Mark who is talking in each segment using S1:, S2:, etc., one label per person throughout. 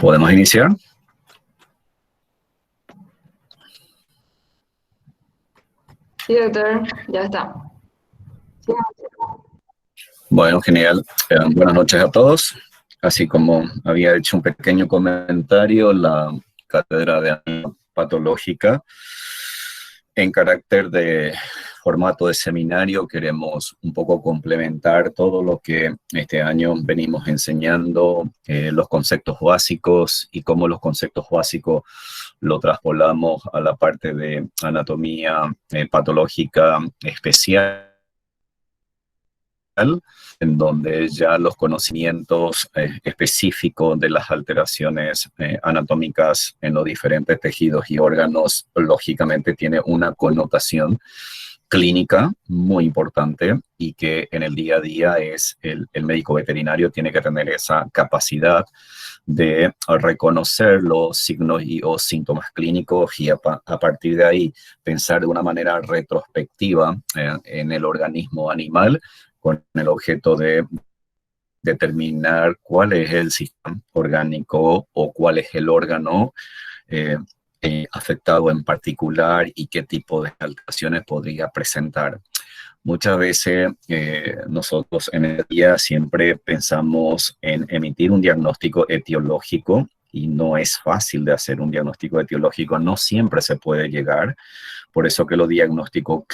S1: ¿Podemos iniciar?
S2: Sí, doctor, ya está.
S1: Bueno, genial. Buenas noches a todos. Así como había hecho un pequeño comentario, la cátedra de anatomía patológica, en carácter de formato de seminario, queremos un poco complementar todo lo que este año venimos enseñando, los conceptos básicos y cómo los conceptos básicos lo traspolamos a la parte de anatomía patológica especial, en donde ya los conocimientos específicos de las alteraciones anatómicas en los diferentes tejidos y órganos, lógicamente tiene una connotación clínica muy importante y que en el día a día es el médico veterinario tiene que tener esa capacidad de reconocer los signos y o síntomas clínicos y a partir de ahí pensar de una manera retrospectiva en el organismo animal con el objeto de determinar cuál es el sistema orgánico o cuál es el órgano afectado en particular y qué tipo de alteraciones podría presentar. Muchas veces nosotros en el día siempre pensamos en emitir un diagnóstico etiológico y no es fácil de hacer un diagnóstico etiológico, no siempre se puede llegar, por eso que los diagnósticos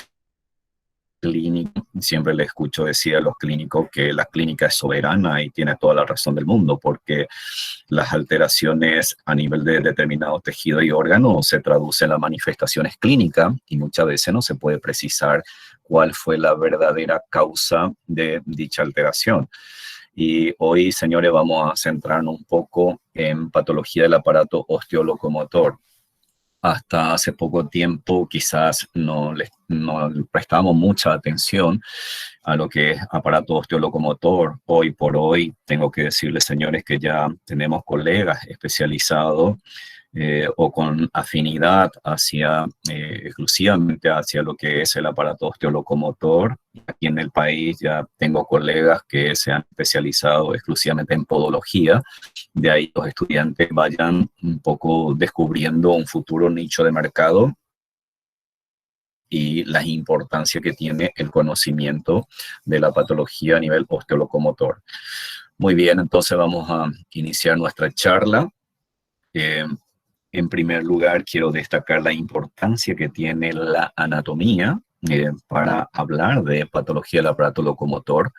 S1: clínico, siempre le escucho decir a los clínicos que la clínica es soberana y tiene toda la razón del mundo, porque las alteraciones a nivel de determinado tejido y órgano se traducen en las manifestaciones clínicas y muchas veces no se puede precisar cuál fue la verdadera causa de dicha alteración. Y hoy, señores, vamos a centrarnos un poco en patología del aparato osteolocomotor. Hasta hace poco tiempo quizás no prestamos mucha atención a lo que es aparato osteolocomotor. Hoy por hoy tengo que decirles, señores, que ya tenemos colegas especializados o con afinidad hacia exclusivamente hacia lo que es el aparato osteolocomotor. Aquí en el país ya tengo colegas que se han especializado exclusivamente en podología. De ahí los estudiantes vayan un poco descubriendo un futuro nicho de mercado y la importancia que tiene el conocimiento de la patología a nivel osteolocomotor. Muy bien, entonces vamos a iniciar nuestra charla. En primer lugar, quiero destacar la importancia que tiene la anatomía para hablar de patología del aparato locomotor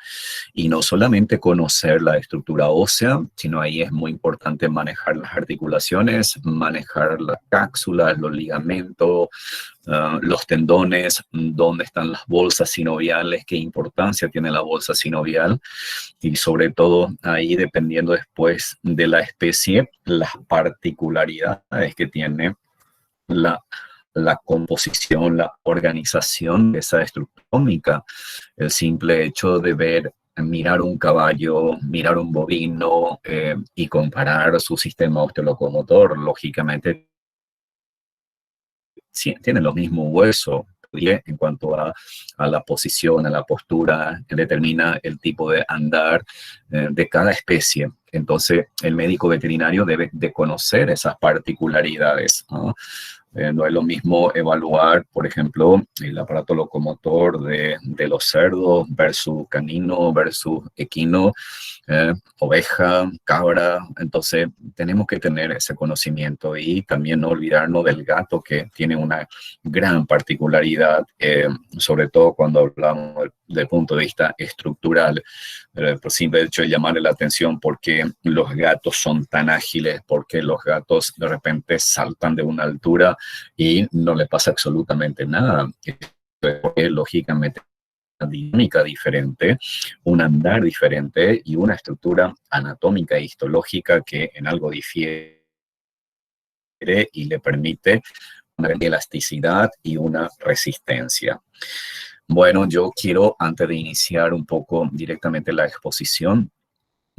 S1: y no solamente conocer la estructura ósea, sino ahí es muy importante manejar las articulaciones, manejar las cápsulas, los ligamentos, los tendones, dónde están las bolsas sinoviales, qué importancia tiene la bolsa sinovial y sobre todo ahí dependiendo después de la especie, las particularidades que tiene la composición, la organización de esa estructura atómica. El simple hecho de mirar un caballo, mirar un bovino y comparar su sistema osteolocomotor, lógicamente tienen los mismos huesos en cuanto a la posición, a la postura, que determina el tipo de andar de cada especie. Entonces, el médico veterinario debe de conocer esas particularidades, ¿no? No es lo mismo evaluar, por ejemplo, el aparato locomotor de los cerdos versus canino versus equino, oveja, cabra. Entonces, tenemos que tener ese conocimiento y también no olvidarnos del gato, que tiene una gran particularidad, sobre todo cuando hablamos del punto de vista estructural, por simple hecho de llamarle la atención porque los gatos son tan ágiles, porque los gatos de repente saltan de una altura y no le pasa absolutamente nada. Porque, lógicamente, una dinámica diferente, un andar diferente y una estructura anatómica e histológica que en algo difiere y le permite una elasticidad y una resistencia. Bueno, yo quiero, antes de iniciar un poco directamente la exposición,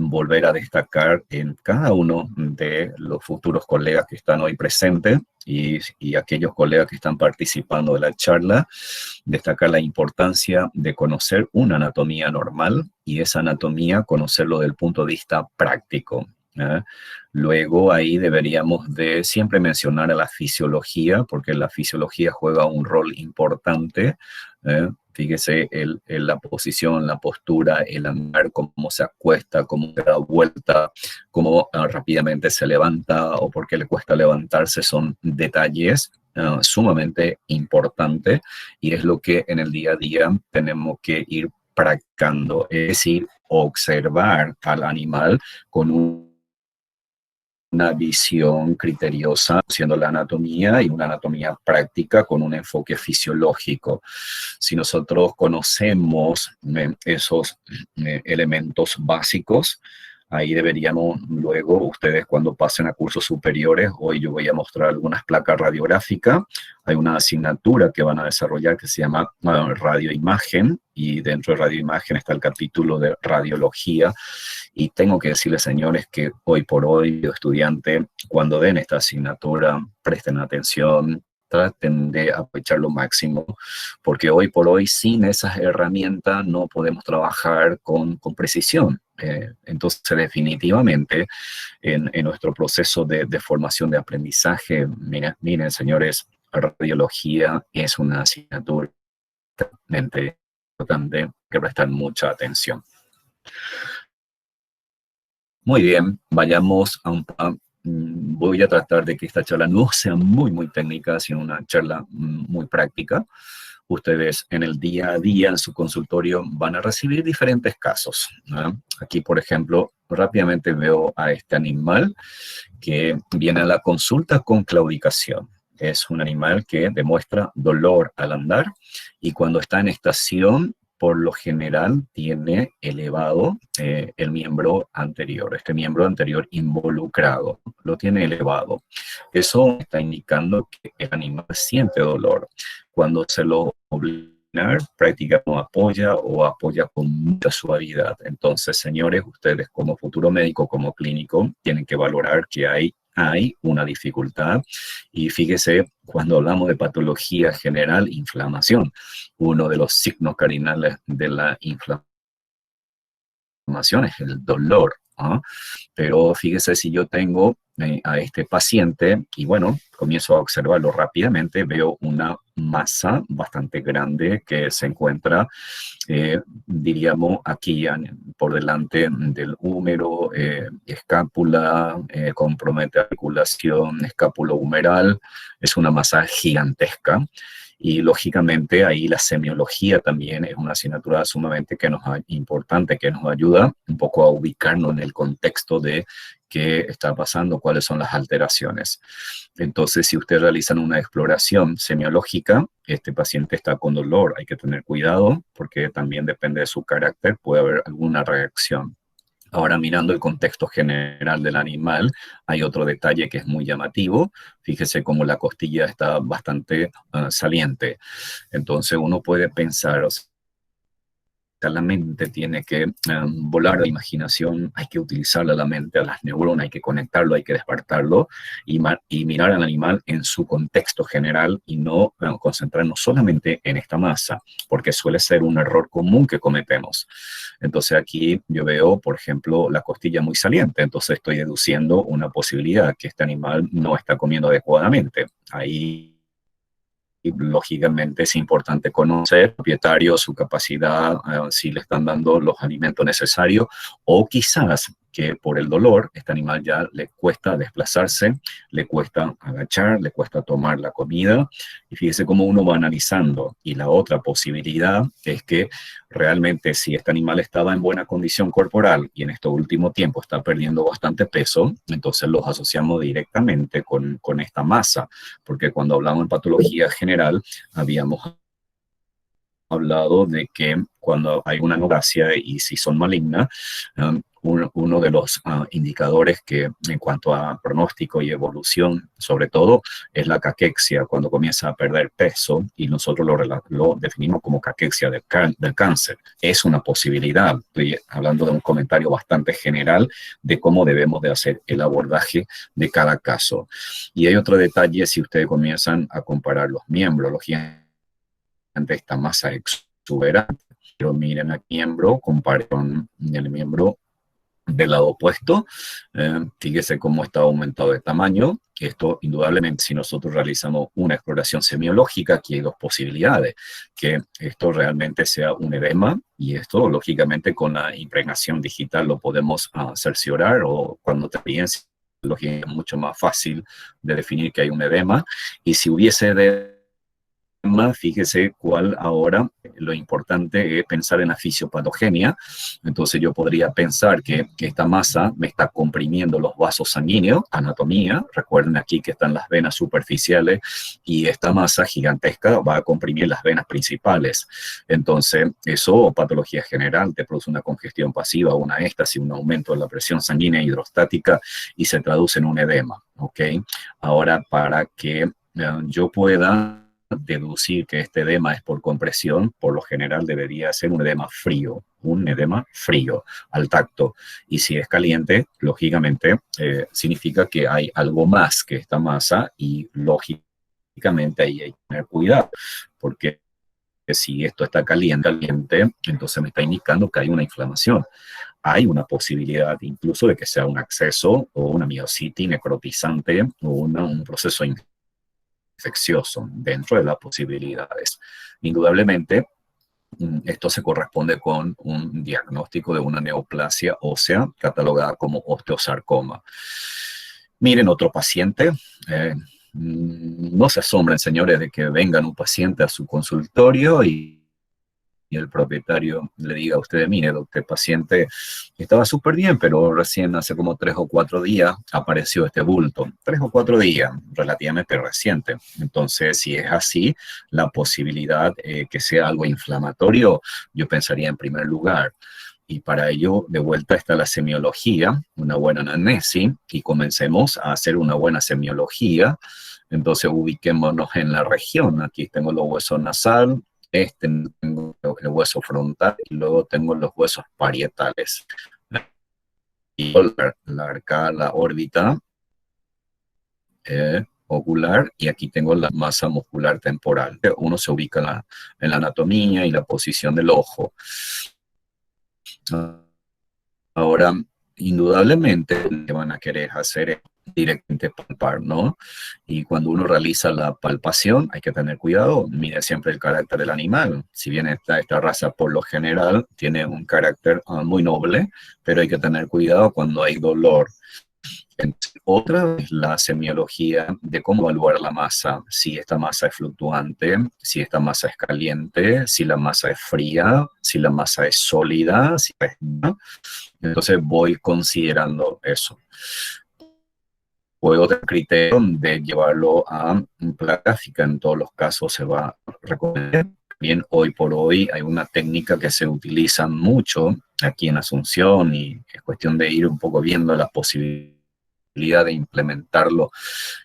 S1: volver a destacar en cada uno de los futuros colegas que están hoy presentes y aquellos colegas que están participando de la charla, destacar la importancia de conocer una anatomía normal y esa anatomía conocerlo desde el punto de vista práctico. ¿eh? Luego ahí deberíamos de siempre mencionar a la fisiología, porque la fisiología juega un rol importante. Fíjese la posición, la postura, el andar, cómo se acuesta, cómo se da vuelta, cómo rápidamente se levanta o por qué le cuesta levantarse, son detalles sumamente importantes y es lo que en el día a día tenemos que ir practicando, es decir, observar al animal con una visión criteriosa, haciendo la anatomía y una anatomía práctica con un enfoque fisiológico. Si nosotros conocemos esos elementos básicos, ahí deberíamos luego, ustedes cuando pasen a cursos superiores, hoy yo voy a mostrar algunas placas radiográficas, hay una asignatura que van a desarrollar que se llama radioimagen, y dentro de radioimagen está el capítulo de radiología, y tengo que decirles, señores, que hoy por hoy, los estudiantes, cuando den esta asignatura, presten atención, traten de aprovechar lo máximo, porque hoy por hoy sin esas herramientas no podemos trabajar con precisión. Entonces, definitivamente, en nuestro proceso de formación de aprendizaje, miren, señores, radiología es una asignatura realmente importante que prestar mucha atención. Muy bien, vayamos voy a tratar de que esta charla no sea muy técnica, sino una charla muy práctica. Ustedes en el día a día, en su consultorio, van a recibir diferentes casos, ¿no? Aquí, por ejemplo, rápidamente veo a este animal que viene a la consulta con claudicación. Es un animal que demuestra dolor al andar y cuando está en estación, por lo general tiene elevado el miembro anterior, este miembro anterior involucrado, lo tiene elevado. Eso está indicando que el animal siente dolor. Cuando se lo obliga, prácticamente no apoya o apoya con mucha suavidad. Entonces, señores, ustedes como futuro médico, como clínico, tienen que valorar que hay una dificultad. Y fíjese, cuando hablamos de patología general, inflamación, uno de los signos cardinales de la inflamación es el dolor, ¿no? Pero fíjese, si yo tengo a este paciente y bueno, comienzo a observarlo rápidamente, veo una masa bastante grande que se encuentra, diríamos, aquí por delante del húmero, escápula, compromete articulación escápulo-humeral, es una masa gigantesca. Y lógicamente ahí la semiología también es una asignatura sumamente importante que nos ayuda un poco a ubicarnos en el contexto de qué está pasando, cuáles son las alteraciones. Entonces, si ustedes realizan una exploración semiológica, este paciente está con dolor, hay que tener cuidado porque también depende de su carácter, puede haber alguna reacción. Ahora, mirando el contexto general del animal, hay otro detalle que es muy llamativo. Fíjese cómo la costilla está bastante saliente. Entonces, uno puede pensar, o sea, la mente tiene que volar, la imaginación, hay que utilizarla, la mente, a las neuronas, hay que conectarlo, hay que despertarlo y mirar al animal en su contexto general y no concentrarnos solamente en esta masa, porque suele ser un error común que cometemos. Entonces aquí yo veo, por ejemplo, la costilla muy saliente, entonces estoy deduciendo una posibilidad que este animal no está comiendo adecuadamente. Ahí y lógicamente es importante conocer al propietario, su capacidad, si le están dando los alimentos necesarios o quizás que por el dolor, este animal ya le cuesta desplazarse, le cuesta agachar, le cuesta tomar la comida. Y fíjese cómo uno va analizando. Y la otra posibilidad es que realmente si este animal estaba en buena condición corporal y en este último tiempo está perdiendo bastante peso, entonces los asociamos directamente con esta masa. Porque cuando hablamos de patología general, habíamos hablado de que cuando hay una neoplasia y si son malignas, uno de los indicadores que en cuanto a pronóstico y evolución, sobre todo, es la caquexia, cuando comienza a perder peso y nosotros lo definimos como caquexia del cáncer. Es una posibilidad. Estoy hablando de un comentario bastante general de cómo debemos de hacer el abordaje de cada caso. Y hay otro detalle, si ustedes comienzan a comparar los miembros, esta masa exuberante. Pero miren el miembro, comparen con el miembro Del lado opuesto, fíjese cómo está aumentado de tamaño. Esto, indudablemente, si nosotros realizamos una exploración semiológica, aquí hay dos posibilidades: que esto realmente sea un edema, y esto, lógicamente, con la impregnación digital lo podemos cerciorar, o cuando también es mucho más fácil de definir que hay un edema. Y si hubiese edema, fíjese cuál ahora lo importante es pensar en la fisiopatogenia. Entonces yo podría pensar que esta masa me está comprimiendo los vasos sanguíneos, anatomía. Recuerden aquí que están las venas superficiales y esta masa gigantesca va a comprimir las venas principales. Entonces eso, patología general, te produce una congestión pasiva, una éstasis, un aumento de la presión sanguínea hidrostática y se traduce en un edema. ¿Ok? Ahora, para que yo pueda deducir que este edema es por compresión, por lo general debería ser un edema frío al tacto. Y si es caliente, lógicamente significa que hay algo más que esta masa, y lógicamente ahí hay que tener cuidado, porque si esto está caliente, entonces me está indicando que hay una inflamación. Hay una posibilidad incluso de que sea un acceso o una miositis necrotizante o un proceso infeccioso dentro de las posibilidades. Indudablemente, esto se corresponde con un diagnóstico de una neoplasia ósea catalogada como osteosarcoma. Miren, otro paciente. No se asombren, señores, de que vengan un paciente a su consultorio y el propietario le diga a usted: mire, doctor, paciente estaba súper bien, pero recién hace como 3 o 4 días apareció este bulto. 3 o 4 días, relativamente reciente. Entonces, si es así, la posibilidad que sea algo inflamatorio, yo pensaría en primer lugar. Y para ello, de vuelta está la semiología, una buena anamnesis, y comencemos a hacer una buena semiología. Entonces, ubiquémonos en la región. Aquí tengo los huesos nasal, tengo el hueso frontal, y luego tengo los huesos parietales. Y la órbita ocular, y aquí tengo la masa muscular temporal. Uno se ubica en la anatomía y la posición del ojo. Ahora, indudablemente, lo que van a querer hacer es directamente palpar, ¿no? Y cuando uno realiza la palpación, hay que tener cuidado, mire siempre el carácter del animal. Si bien esta raza por lo general tiene un carácter muy noble, pero hay que tener cuidado cuando hay dolor. Otra es la semiología de cómo evaluar la masa, si esta masa es fluctuante, si esta masa es caliente, si la masa es fría, si la masa es sólida, si es... Entonces voy considerando eso. Puedo tener criterio de llevarlo a placa gráfica, en todos los casos se va a recomendar. Bien, hoy por hoy hay una técnica que se utiliza mucho aquí en Asunción, y es cuestión de ir un poco viendo las posibilidades de implementarlo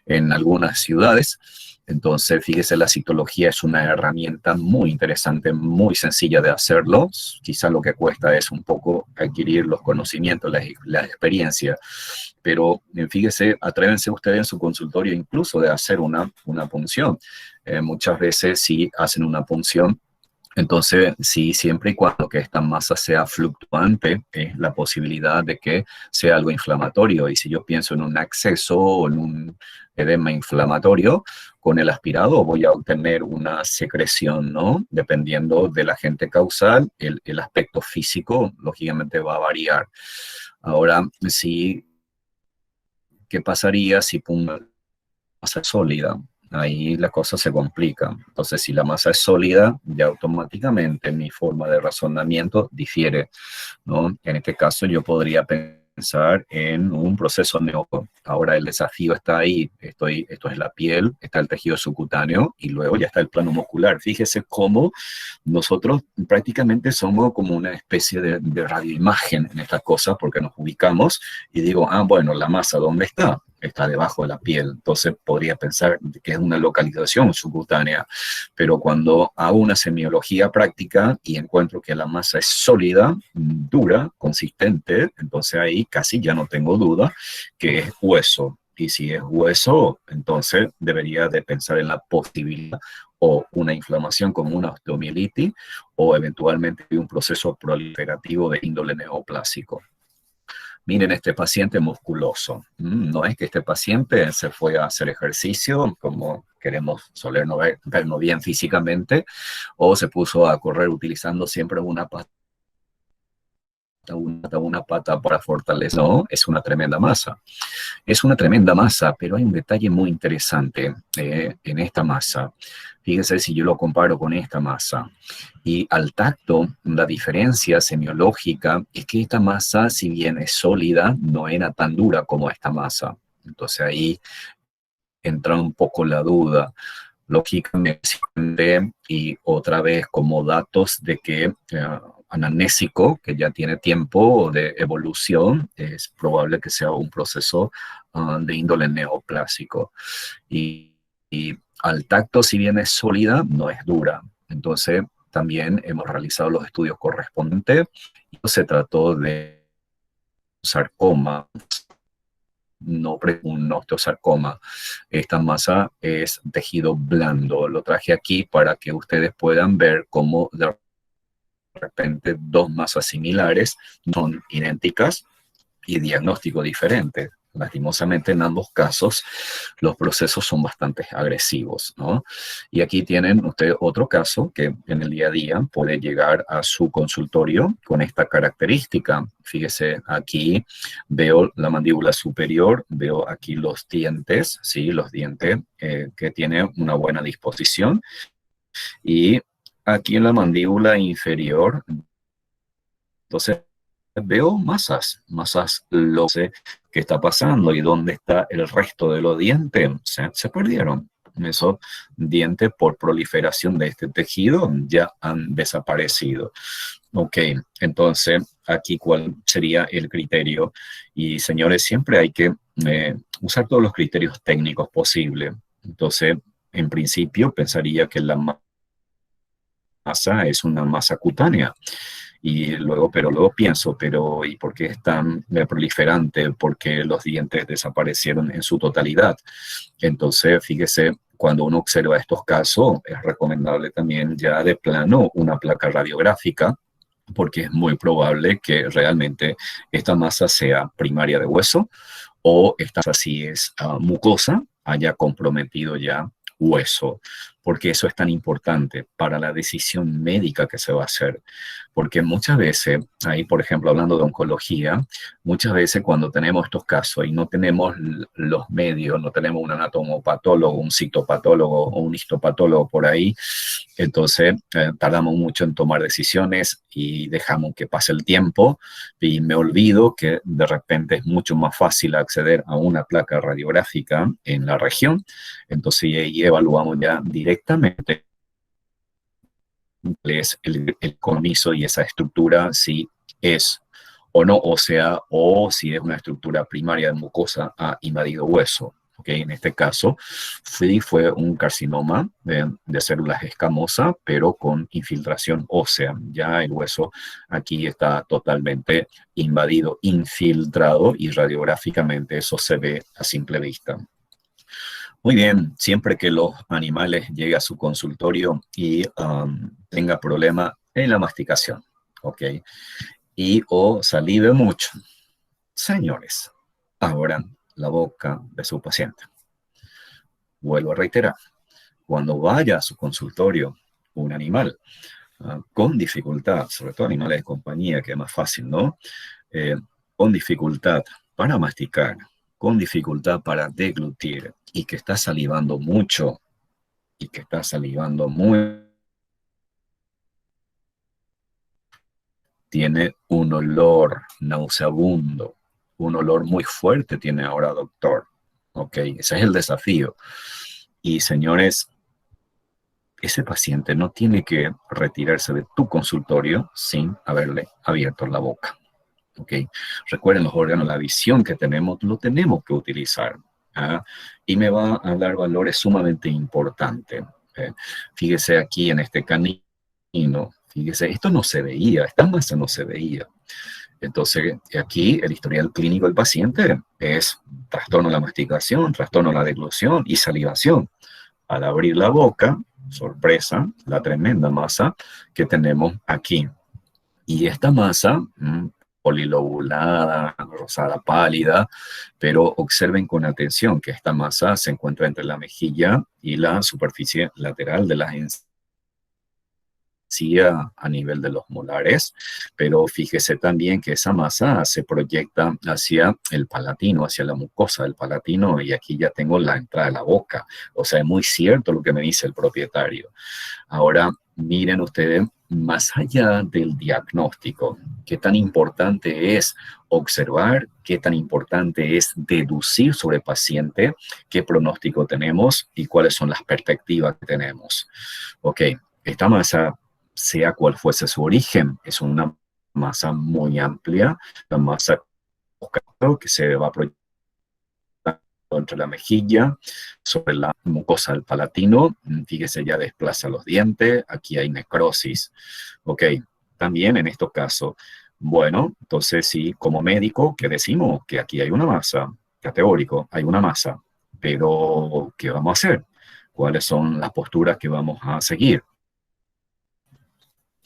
S1: en algunas ciudades. Entonces, fíjese, la citología es una herramienta muy interesante, muy sencilla de hacerlo. Quizá lo que cuesta es un poco adquirir los conocimientos, la experiencia. Pero fíjese, atrévense ustedes en su consultorio incluso de hacer una punción. Muchas veces si hacen una punción, entonces, sí, siempre y cuando que esta masa sea fluctuante, es la posibilidad de que sea algo inflamatorio. Y si yo pienso en un acceso o en un edema inflamatorio, con el aspirado voy a obtener una secreción, ¿no? Dependiendo del agente causal, el aspecto físico, lógicamente, va a variar. Ahora, sí, ¿qué pasaría si pongo masa sólida? Ahí la cosa se complica. Entonces, si la masa es sólida, ya automáticamente mi forma de razonamiento difiere, ¿no? En este caso, yo podría pensar en un proceso neoco. Ahora el desafío está ahí. Esto es la piel, está el tejido subcutáneo, y luego ya está el plano muscular. Fíjese cómo nosotros prácticamente somos como una especie de radioimagen en estas cosas, porque nos ubicamos y digo, bueno, la masa, ¿dónde está? Está debajo de la piel. Entonces podría pensar que es una localización subcutánea, pero cuando hago una semiología práctica y encuentro que la masa es sólida, dura, consistente, entonces ahí casi ya no tengo duda que es hueso. Y si es hueso, entonces debería de pensar en la posibilidad o una inflamación como una osteomielitis, o eventualmente un proceso proliferativo de índole neoplásico. Miren este paciente musculoso. No es que este paciente se fue a hacer ejercicio, como queremos solernos vernos bien físicamente, o se puso a correr utilizando siempre una pata para fortalecer. No, es una tremenda masa. Es una tremenda masa, pero hay un detalle muy interesante en esta masa. Fíjense si yo lo comparo con esta masa. Y al tacto, la diferencia semiológica es que esta masa, si bien es sólida, no era tan dura como esta masa. Entonces ahí entra un poco la duda. Lógicamente, y otra vez como datos de que anamnésico, que ya tiene tiempo de evolución, es probable que sea un proceso de índole neoplásico. Y al tacto, si bien es sólida, no es dura. Entonces, también hemos realizado los estudios correspondientes y se trató de sarcoma, no un osteosarcoma. Esta masa es tejido blando. Lo traje aquí para que ustedes puedan ver cómo de repente dos masas similares son idénticas y diagnóstico diferente. Lastimosamente, en ambos casos, los procesos son bastante agresivos, ¿no? Y aquí tienen ustedes otro caso que en el día a día puede llegar a su consultorio con esta característica. Fíjese, aquí veo la mandíbula superior, veo aquí los dientes, ¿sí? Los dientes que tienen una buena disposición. Y aquí en la mandíbula inferior, entonces veo masas, lo sé qué está pasando y dónde está el resto de los dientes. Se perdieron. Esos dientes por proliferación de este tejido ya han desaparecido. Ok, entonces aquí cuál sería el criterio. Y señores, siempre hay que usar todos los criterios técnicos posibles. Entonces, en principio, pensaría que la masa es una masa cutánea. Pero luego pienso, ¿y por qué es tan proliferante? Porque los dientes desaparecieron en su totalidad. Entonces, fíjese, cuando uno observa estos casos, es recomendable también ya de plano una placa radiográfica, porque es muy probable que realmente esta masa sea primaria de hueso o esta masa, si es mucosa, haya comprometido ya hueso, porque eso es tan importante para la decisión médica que se va a hacer. Porque muchas veces, ahí por ejemplo hablando de oncología, muchas veces cuando tenemos estos casos y no tenemos los medios, no tenemos un anatomopatólogo, un citopatólogo o un histopatólogo por ahí, entonces tardamos mucho en tomar decisiones y dejamos que pase el tiempo y me olvido que de repente es mucho más fácil acceder a una placa radiográfica en la región. Entonces ahí evaluamos ya directamente es el comiso y esa estructura, si es o no ósea o si es una estructura primaria de mucosa ha invadido hueso. Okay, en este caso fue un carcinoma de células escamosas, pero con infiltración ósea. Ya el hueso aquí está totalmente invadido, infiltrado, y radiográficamente eso se ve a simple vista. Muy bien, siempre que los animales lleguen a su consultorio y tenga problema en la masticación, ¿ok? Y o salive mucho. Señores, abran la boca de su paciente. Vuelvo a reiterar, cuando vaya a su consultorio un animal con dificultad, sobre todo animales de compañía, que es más fácil, ¿no? Con dificultad para masticar, con dificultad para deglutir y que está salivando mucho y que está salivando muy, tiene un olor nauseabundo, un olor muy fuerte tiene ahora, doctor. Ok, ese es el desafío. Y señores, ese paciente no tiene que retirarse de tu consultorio sin haberle abierto la boca. ¿Ok? Recuerden, los órganos, la visión que tenemos, lo tenemos que utilizar. Y me va a dar valores sumamente importantes. Fíjese aquí en este canino, fíjese, esto no se veía, esta masa no se veía. Entonces, aquí el historial clínico del paciente es trastorno de la masticación, trastorno de la deglución y salivación. Al abrir la boca, sorpresa, la tremenda masa que tenemos aquí. Y esta masa polilobulada, rosada pálida, pero observen con atención que esta masa se encuentra entre la mejilla y la superficie lateral de las encías a nivel de los molares, pero fíjese también que esa masa se proyecta hacia el palatino, hacia la mucosa del palatino, y aquí ya tengo la entrada de la boca. O sea, es muy cierto lo que me dice el propietario. Ahora, miren ustedes, más allá del diagnóstico, qué tan importante es observar, qué tan importante es deducir sobre el paciente, qué pronóstico tenemos y cuáles son las perspectivas que tenemos. Ok, esta masa, sea cual fuese su origen, es una masa muy amplia, la masa que se va a proyectar entre la mejilla, sobre la mucosa del palatino. Fíjese, ya desplaza los dientes, aquí hay necrosis. Ok, también en estos casos, bueno, entonces sí, como médico, ¿qué decimos? Que aquí hay una masa, categórico, hay una masa, pero ¿qué vamos a hacer? ¿Cuáles son las posturas que vamos a seguir?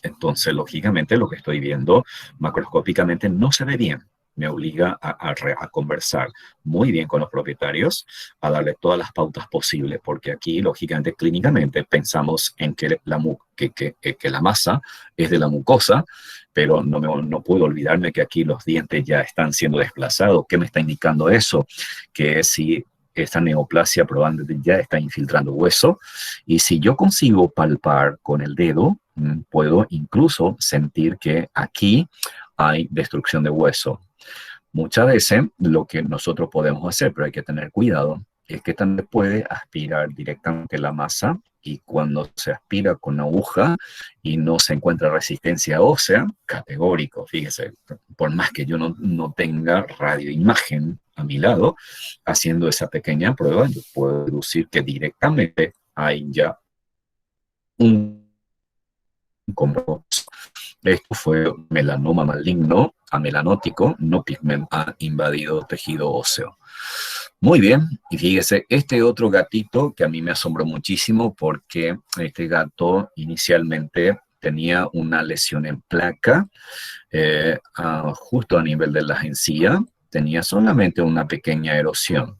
S1: Entonces, lógicamente, lo que estoy viendo macroscópicamente no se ve bien. Me obliga a conversar muy bien con los propietarios, a darle todas las pautas posibles, porque aquí, lógicamente, clínicamente, pensamos en que la masa es de la mucosa, pero no puedo olvidarme que aquí los dientes ya están siendo desplazados. ¿Qué me está indicando eso? Que si esta neoplasia probablemente ya está infiltrando hueso, y si yo consigo palpar con el dedo, puedo incluso sentir que aquí hay destrucción de hueso. Muchas veces lo que nosotros podemos hacer, pero hay que tener cuidado, es que también puede aspirar directamente la masa, y cuando se aspira con aguja y no se encuentra resistencia ósea, categórico, fíjese, por más que yo no tenga radioimagen a mi lado, haciendo esa pequeña prueba, yo puedo deducir que directamente hay ya un compromiso. Esto fue melanoma maligno amelanótico no pigmento, ha invadido tejido óseo. Muy bien, y fíjese, este otro gatito que a mí me asombró muchísimo, porque este gato inicialmente tenía una lesión en placa, justo a nivel de las encías, tenía solamente una pequeña erosión.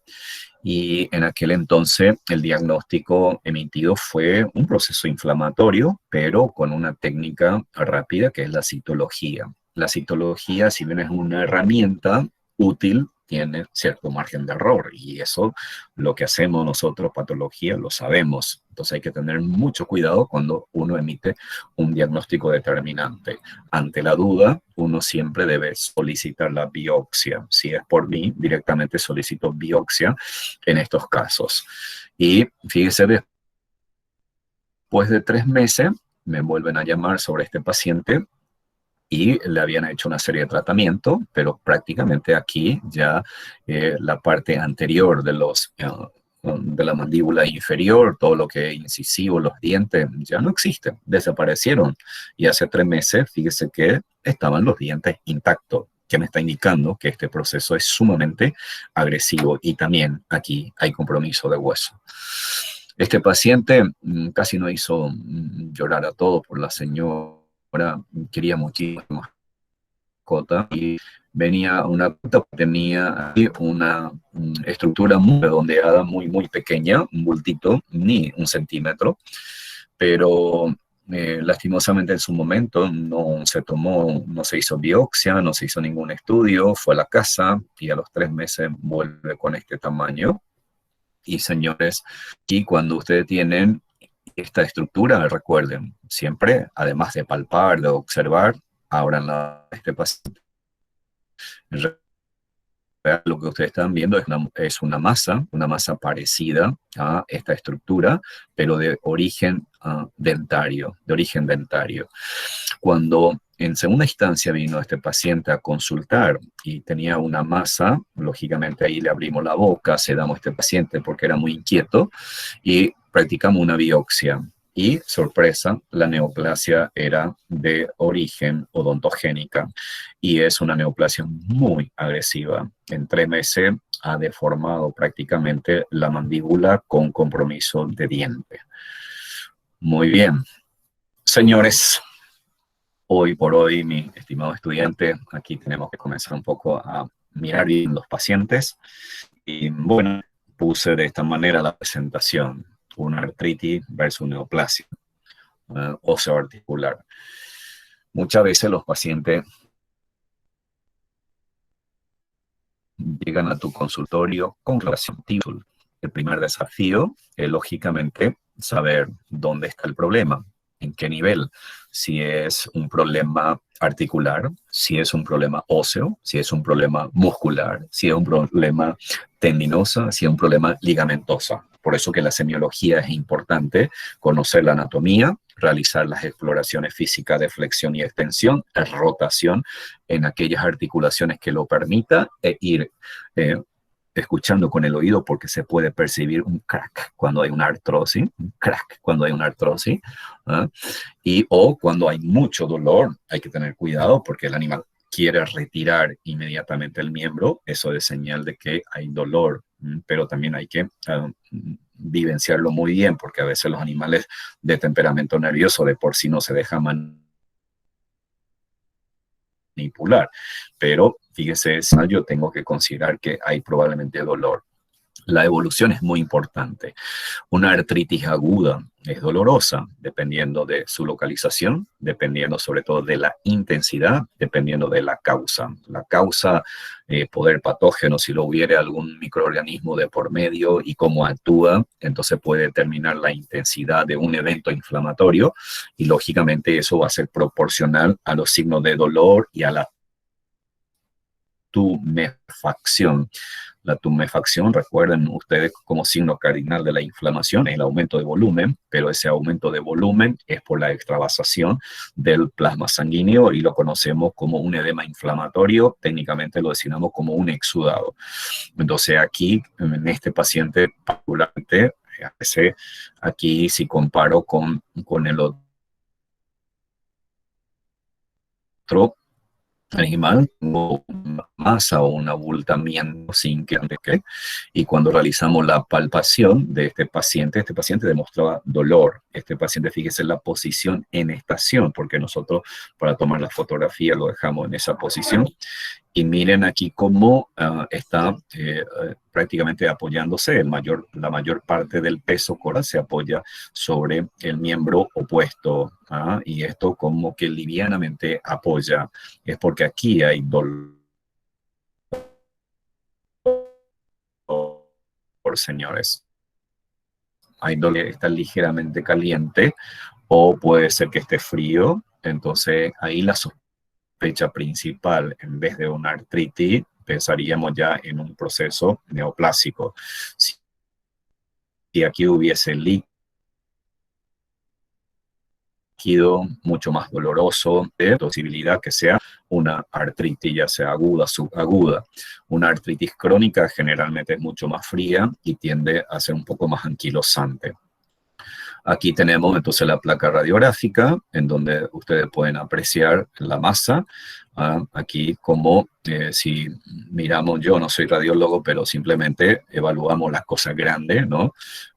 S1: Y en aquel entonces el diagnóstico emitido fue un proceso inflamatorio, pero con una técnica rápida que es la citología. La citología, si bien es una herramienta útil, tiene cierto margen de error, y eso lo que hacemos nosotros, patología, lo sabemos. Entonces hay que tener mucho cuidado cuando uno emite un diagnóstico determinante. Ante la duda, uno siempre debe solicitar la biopsia. Si es por mí, directamente solicito biopsia en estos casos. Y fíjese, después de 3 meses, me vuelven a llamar sobre este paciente, y le habían hecho una serie de tratamientos, pero prácticamente aquí ya la parte anterior de la mandíbula inferior, todo lo que es incisivo, los dientes, ya no existen, desaparecieron. Y hace 3 meses, fíjese que estaban los dientes intactos, que me está indicando que este proceso es sumamente agresivo, y también aquí hay compromiso de hueso. Este paciente casi no hizo llorar a todo por la señora. Quería muchísimo mascota, y venía una puta, tenía una estructura muy redondeada, muy pequeña, un bultito, ni 1 centímetro, pero lastimosamente en su momento no se hizo biopsia, no se hizo ningún estudio, fue a la casa y a los 3 meses vuelve con este tamaño. Y señores, aquí cuando ustedes tienen esta estructura, recuerden, siempre, además de palpar, de observar, abran este paciente. Lo que ustedes están viendo es una masa parecida a esta estructura, pero de origen dentario, Cuando en segunda instancia vino este paciente a consultar y tenía una masa, lógicamente ahí le abrimos la boca, sedamos a este paciente porque era muy inquieto, y practicamos una biopsia. Y, sorpresa, la neoplasia era de origen odontogénica, y es una neoplasia muy agresiva. En 3 meses ha deformado prácticamente la mandíbula con compromiso de diente. Muy bien. Señores, hoy por hoy, mi estimado estudiante, aquí tenemos que comenzar un poco a mirar bien los pacientes. Y bueno, puse de esta manera la presentación, una artritis versus neoplasia óseo articular. Muchas veces los pacientes llegan a tu consultorio con relación título. El primer desafío es, lógicamente, saber dónde está el problema, en qué nivel, si es un problema articular, si es un problema óseo, si es un problema muscular, si es un problema tendinoso, si es un problema ligamentoso. Por eso que la semiología es importante, conocer la anatomía, realizar las exploraciones físicas de flexión y extensión, rotación en aquellas articulaciones que lo permita e ir escuchando con el oído porque se puede percibir un crack cuando hay una artrosis, un crack cuando hay una artrosis, ¿eh? O cuando hay mucho dolor, hay que tener cuidado porque el animal quiere retirar inmediatamente el miembro, eso es señal de que hay dolor, pero también hay que vivenciarlo muy bien porque a veces los animales de temperamento nervioso de por sí no se dejan manipular, pero fíjese, yo tengo que considerar que hay probablemente dolor. La evolución es muy importante. Una artritis aguda es dolorosa, dependiendo de su localización, dependiendo sobre todo de la intensidad, dependiendo de la causa. La causa, poder patógeno, si lo hubiere algún microorganismo de por medio y cómo actúa, entonces puede determinar la intensidad de un evento inflamatorio y lógicamente eso va a ser proporcional a los signos de dolor y a la tumefacción. La tumefacción, recuerden ustedes, como signo cardinal de la inflamación, es el aumento de volumen, pero ese aumento de volumen es por la extravasación del plasma sanguíneo y lo conocemos como un edema inflamatorio, técnicamente lo designamos como un exudado. Entonces aquí, en este paciente particularmente, aquí si comparo con el otro animal, o una masa o un abultamiento sin que, y cuando realizamos la palpación de este paciente demostraba dolor. Este paciente, fíjese la posición en estación, porque nosotros para tomar la fotografía lo dejamos en esa posición. Y miren aquí cómo está prácticamente apoyándose. La mayor parte del peso coral se apoya sobre el miembro opuesto. Y esto como que livianamente apoya. Es porque aquí hay dolor, señores. Hay dolor que está ligeramente caliente o puede ser que esté frío. Entonces ahí la sospecha principal, en vez de una artritis, pensaríamos ya en un proceso neoplásico. Si aquí hubiese líquido mucho más doloroso, de posibilidad que sea una artritis, ya sea aguda, subaguda. Una artritis crónica generalmente es mucho más fría y tiende a ser un poco más anquilosante. Aquí tenemos entonces la placa radiográfica, en donde ustedes pueden apreciar la masa. Aquí como si miramos, yo no soy radiólogo, pero simplemente evaluamos las cosas grandes, ¿no?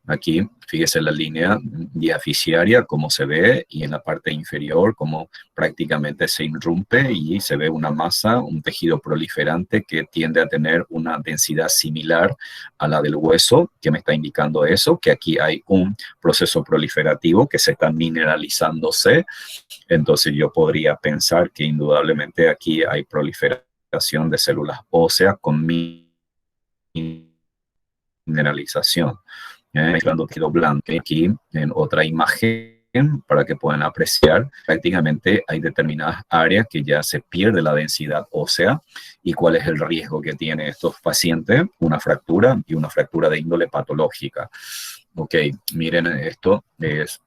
S1: Aquí, fíjese la línea diaficiaria, cómo se ve, y en la parte inferior, cómo prácticamente se irrumpe y se ve una masa, un tejido proliferante que tiende a tener una densidad similar a la del hueso, que me está indicando eso, que aquí hay un proceso proliferativo que se está mineralizándose. Entonces yo podría pensar que indudablemente aquí hay proliferación de células óseas con mineralización. Mezclando tejido blanco. Aquí en otra imagen para que puedan apreciar, prácticamente hay determinadas áreas que ya se pierde la densidad ósea. ¿Y cuál es el riesgo que tienen estos pacientes? Una fractura y una fractura de índole patológica. Ok, miren, esto es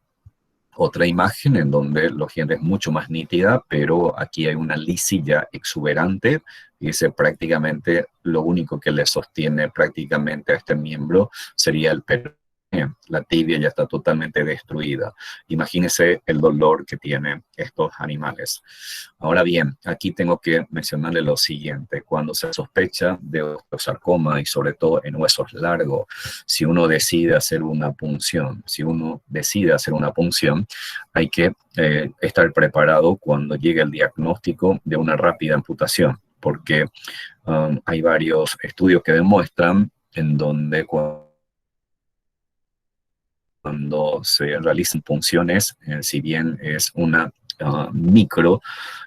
S1: otra imagen en donde la gente es mucho más nítida, pero aquí hay una lisilla exuberante. Dice prácticamente lo único que le sostiene prácticamente a este miembro sería el la tibia ya está totalmente destruida. Imagínense el dolor que tienen estos animales. Ahora bien, aquí tengo que mencionarle lo siguiente. Cuando se sospecha de osteosarcoma y sobre todo en huesos largos, si uno decide hacer una punción, hay que estar preparado cuando llegue el diagnóstico de una rápida amputación, porque hay varios estudios que demuestran en donde cuando se realizan punciones, si bien es una micro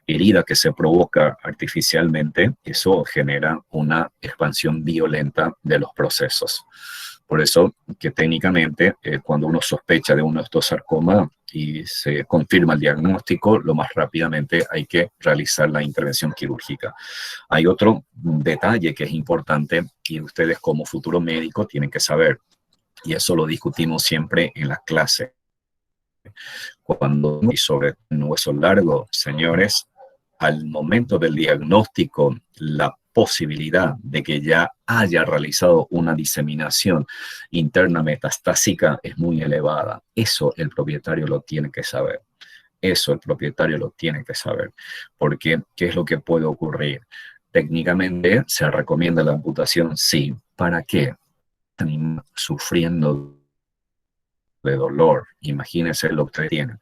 S1: herida que se provoca artificialmente, eso genera una expansión violenta de los procesos. Por eso que técnicamente cuando uno sospecha de un osteosarcoma y se confirma el diagnóstico, lo más rápidamente hay que realizar la intervención quirúrgica. Hay otro detalle que es importante y ustedes como futuro médico tienen que saber, y eso lo discutimos siempre en las clases. Cuando y sobre un hueso largo, señores, al momento del diagnóstico, la posibilidad de que ya haya realizado una diseminación interna metastásica es muy elevada. Eso el propietario lo tiene que saber. Eso el propietario lo tiene que saber. Porque, ¿qué es lo que puede ocurrir? Técnicamente se recomienda la amputación, sí. ¿Para qué? Sufriendo de dolor. Imagínense lo que tienen.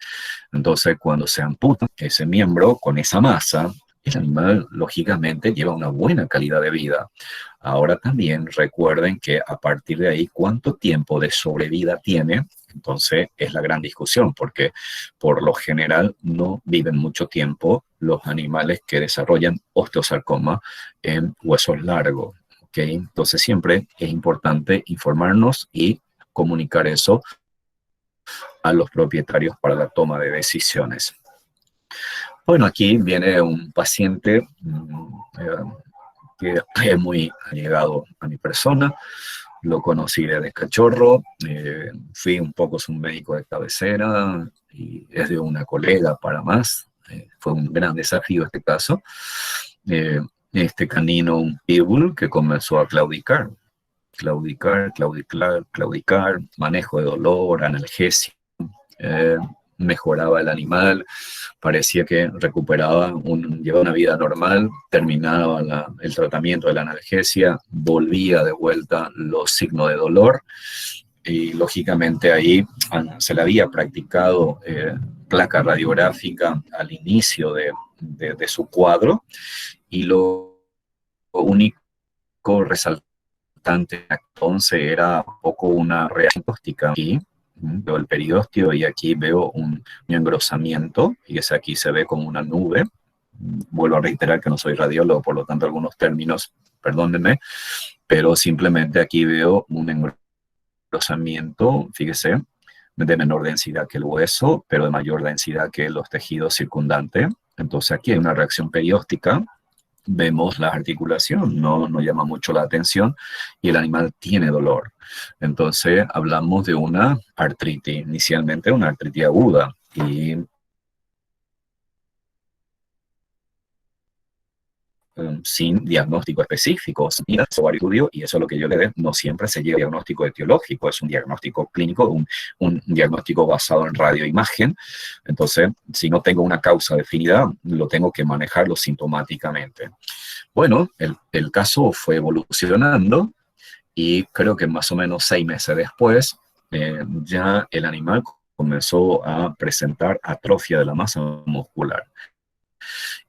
S1: Entonces, cuando se amputa ese miembro con esa masa, el animal lógicamente lleva una buena calidad de vida. Ahora también recuerden que a partir de ahí, ¿cuánto tiempo de sobrevida tiene? Entonces es la gran discusión, porque por lo general no viven mucho tiempo los animales que desarrollan osteosarcoma en huesos largos. ¿Okay? Entonces siempre es importante informarnos y comunicar eso a los propietarios para la toma de decisiones. Bueno, aquí viene un paciente que es muy allegado a mi persona. Lo conocí desde cachorro, fui un poco su médico de cabecera y es de una colega para más. Fue un gran desafío este caso. Este canino, un pitbull que comenzó a claudicar, manejo de dolor, analgesia. Mejoraba el animal, parecía que recuperaba, llevaba una vida normal, terminaba el tratamiento de la analgesia, volvía de vuelta los signos de dolor y lógicamente ahí se le había practicado placa radiográfica al inicio de su cuadro y lo único resaltante entonces era un poco una reacción tóxica aquí. Veo el periósteo y aquí veo un engrosamiento y ese aquí se ve como una nube. Vuelvo a reiterar que no soy radiólogo, por lo tanto algunos términos, perdónenme, pero simplemente aquí veo un engrosamiento, fíjese, de menor densidad que el hueso, pero de mayor densidad que los tejidos circundantes. Entonces aquí hay una reacción perióstica. Vemos la articulación, no llama mucho la atención y el animal tiene dolor. Entonces hablamos de una artritis, inicialmente una artritis aguda y sin diagnóstico específico, sin estudio, y eso es lo que yo le doy, no siempre se lleva diagnóstico etiológico, es un diagnóstico clínico, un diagnóstico basado en radioimagen. Entonces, si no tengo una causa definida, lo tengo que manejarlo sintomáticamente. Bueno, el caso fue evolucionando y creo que más o menos 6 meses después, ya el animal comenzó a presentar atrofia de la masa muscular.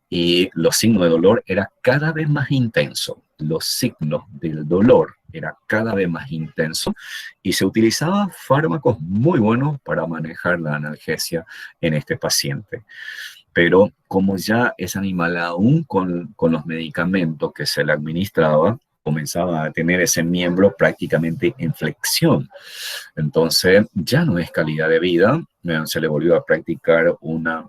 S1: Y los signos de dolor eran cada vez más intensos. Los signos del dolor eran cada vez más intensos y se utilizaban fármacos muy buenos para manejar la analgesia en este paciente. Pero como ya ese animal, aún con los medicamentos que se le administraba, comenzaba a tener ese miembro prácticamente en flexión. Entonces ya no es calidad de vida, se le volvió a practicar una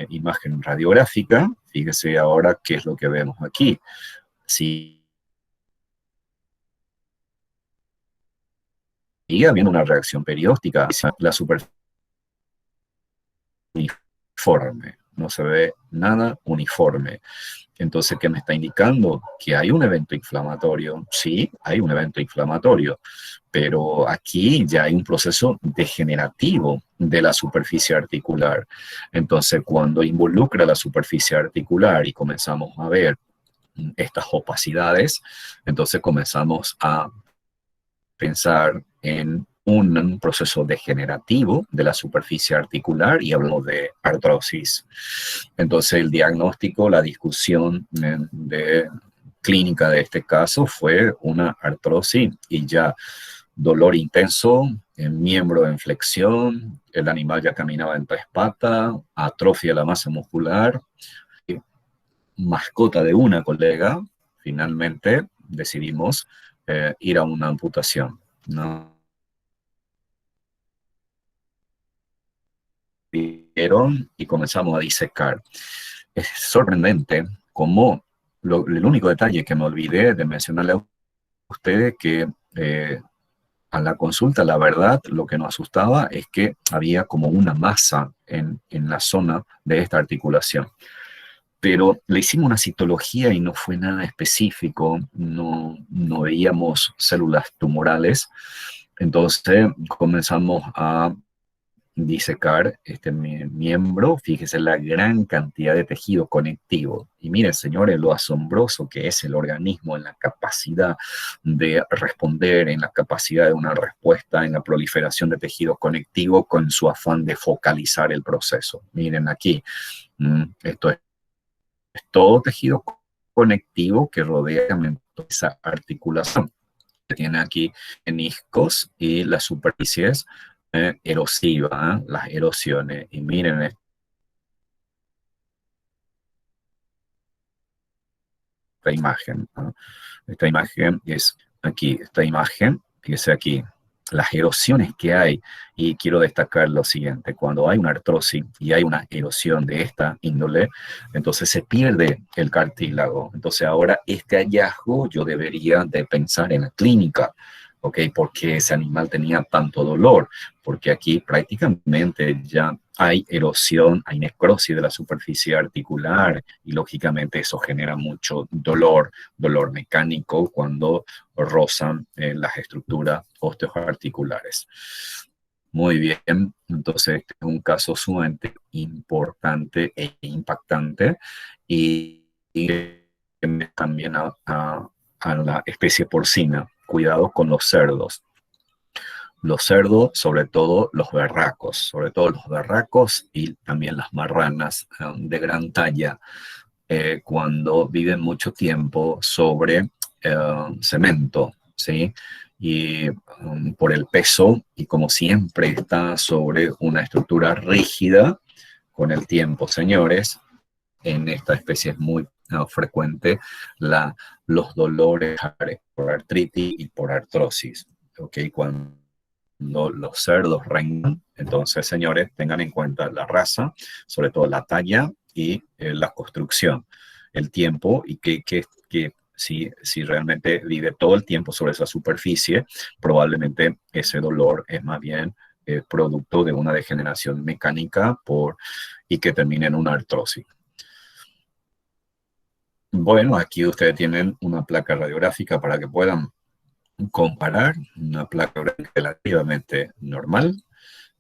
S1: imagen radiográfica. Fíjese ahora qué es lo que vemos aquí. Sigue habiendo una reacción perióstica, la superficie uniforme, no se ve nada uniforme. Entonces, ¿qué me está indicando? Que hay un evento inflamatorio. Sí, hay un evento inflamatorio, pero aquí ya hay un proceso degenerativo de la superficie articular. Entonces, cuando involucra la superficie articular y comenzamos a ver estas opacidades, entonces comenzamos a pensar en un proceso degenerativo de la superficie articular y hablamos de artrosis. Entonces el diagnóstico, la discusión de clínica de este caso fue una artrosis y ya dolor intenso, en miembro en flexión, el animal ya caminaba en tres patas, atrofia de la masa muscular, mascota de una colega, finalmente decidimos ir a una amputación. ¿No? Y comenzamos a disecar. Es sorprendente cómo el único detalle que me olvidé de mencionarle a ustedes que a la consulta, la verdad, lo que nos asustaba es que había como una masa en la zona de esta articulación. Pero le hicimos una citología y no fue nada específico, no veíamos células tumorales. Entonces comenzamos a disecar este miembro. Fíjese la gran cantidad de tejido conectivo. Y miren, señores, lo asombroso que es el organismo en la capacidad de responder, en la capacidad de una respuesta, en la proliferación de tejido conectivo con su afán de focalizar el proceso. Miren aquí, esto es todo tejido conectivo que rodea esa articulación. Tiene aquí meniscos y las superficies erosivas, las erosiones. Y miren esta imagen, ¿no? Esta imagen es aquí, esta imagen, fíjese aquí, las erosiones que hay. Y quiero destacar lo siguiente: cuando hay una artrosis y hay una erosión de esta índole, entonces se pierde el cartílago. Entonces ahora este hallazgo yo debería de pensar en la clínica, ¿ok? ¿Por qué ese animal tenía tanto dolor? Porque aquí prácticamente ya hay erosión, hay necrosis de la superficie articular y lógicamente eso genera mucho dolor, dolor mecánico cuando rozan las estructuras osteoarticulares. Muy bien, entonces este es un caso sumamente importante e impactante y también a la especie porcina. Cuidado con los cerdos. Los cerdos, sobre todo los berracos y también las marranas de gran talla, cuando viven mucho tiempo sobre cemento, ¿sí? Y por el peso, y como siempre está sobre una estructura rígida, con el tiempo, señores, en esta especie es muy frecuente los dolores por artritis y por artrosis, ¿ok? Cuando los cerdos rengan, entonces, señores, tengan en cuenta la raza, sobre todo la talla y la construcción, el tiempo y que si realmente vive todo el tiempo sobre esa superficie, probablemente ese dolor es más bien producto de una degeneración mecánica y que termine en una artrosis. Bueno, aquí ustedes tienen una placa radiográfica para que puedan comparar una placa relativamente normal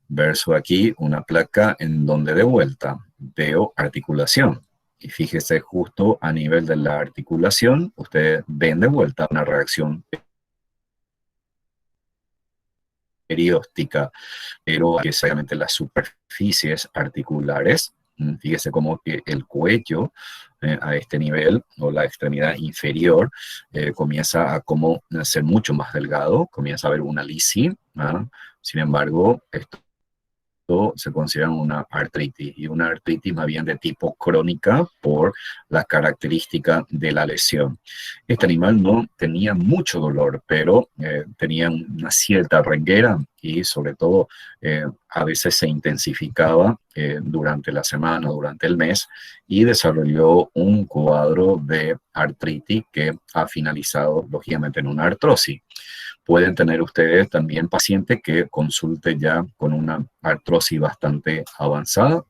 S1: versus aquí una placa en donde de vuelta veo articulación. Y fíjese justo a nivel de la articulación, ustedes ven de vuelta una reacción perióstica, pero que solamente las superficies articulares. Fíjese como que el cuello a este nivel o la extremidad inferior comienza a como ser mucho más delgado, comienza a haber una lisi. Sin embargo, esto se considera una artritis y una artritis más bien de tipo crónica por las características de la lesión. Este animal no tenía mucho dolor, pero tenía una cierta renguera y sobre todo a veces se intensificaba durante la semana, durante el mes y desarrolló un cuadro de artritis que ha finalizado lógicamente en una artrosis. Pueden tener ustedes también pacientes que consulten ya con una artrosis bastante avanzada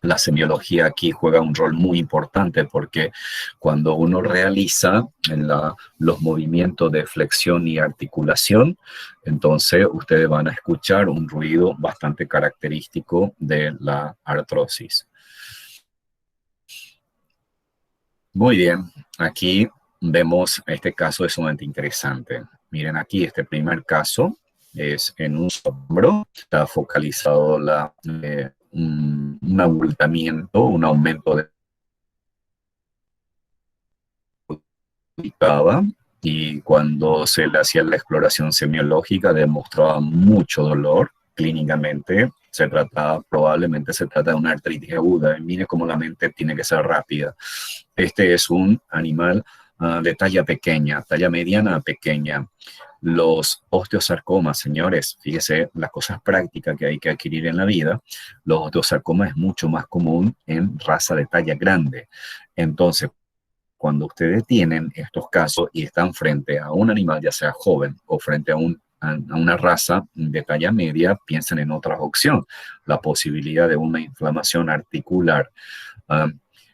S1: La semiología aquí juega un rol muy importante porque cuando uno realiza los movimientos de flexión y articulación, entonces ustedes van a escuchar un ruido bastante característico de la artrosis. Muy bien, aquí vemos este caso es sumamente interesante. Miren aquí, este primer caso es en un hombro, está focalizado un abultamiento, un aumento de y cuando se le hacía la exploración semiológica demostraba mucho dolor clínicamente. Probablemente se trata de una artritis aguda. Mire cómo la mente tiene que ser rápida. Este es un animal de talla pequeña, talla mediana a pequeña. Los osteosarcomas, señores, fíjese las cosas prácticas que hay que adquirir en la vida. Los osteosarcomas es mucho más común en raza de talla grande. Entonces, cuando ustedes tienen estos casos y están frente a un animal, ya sea joven o frente a una raza de talla media, piensen en otra opción, la posibilidad de una inflamación articular.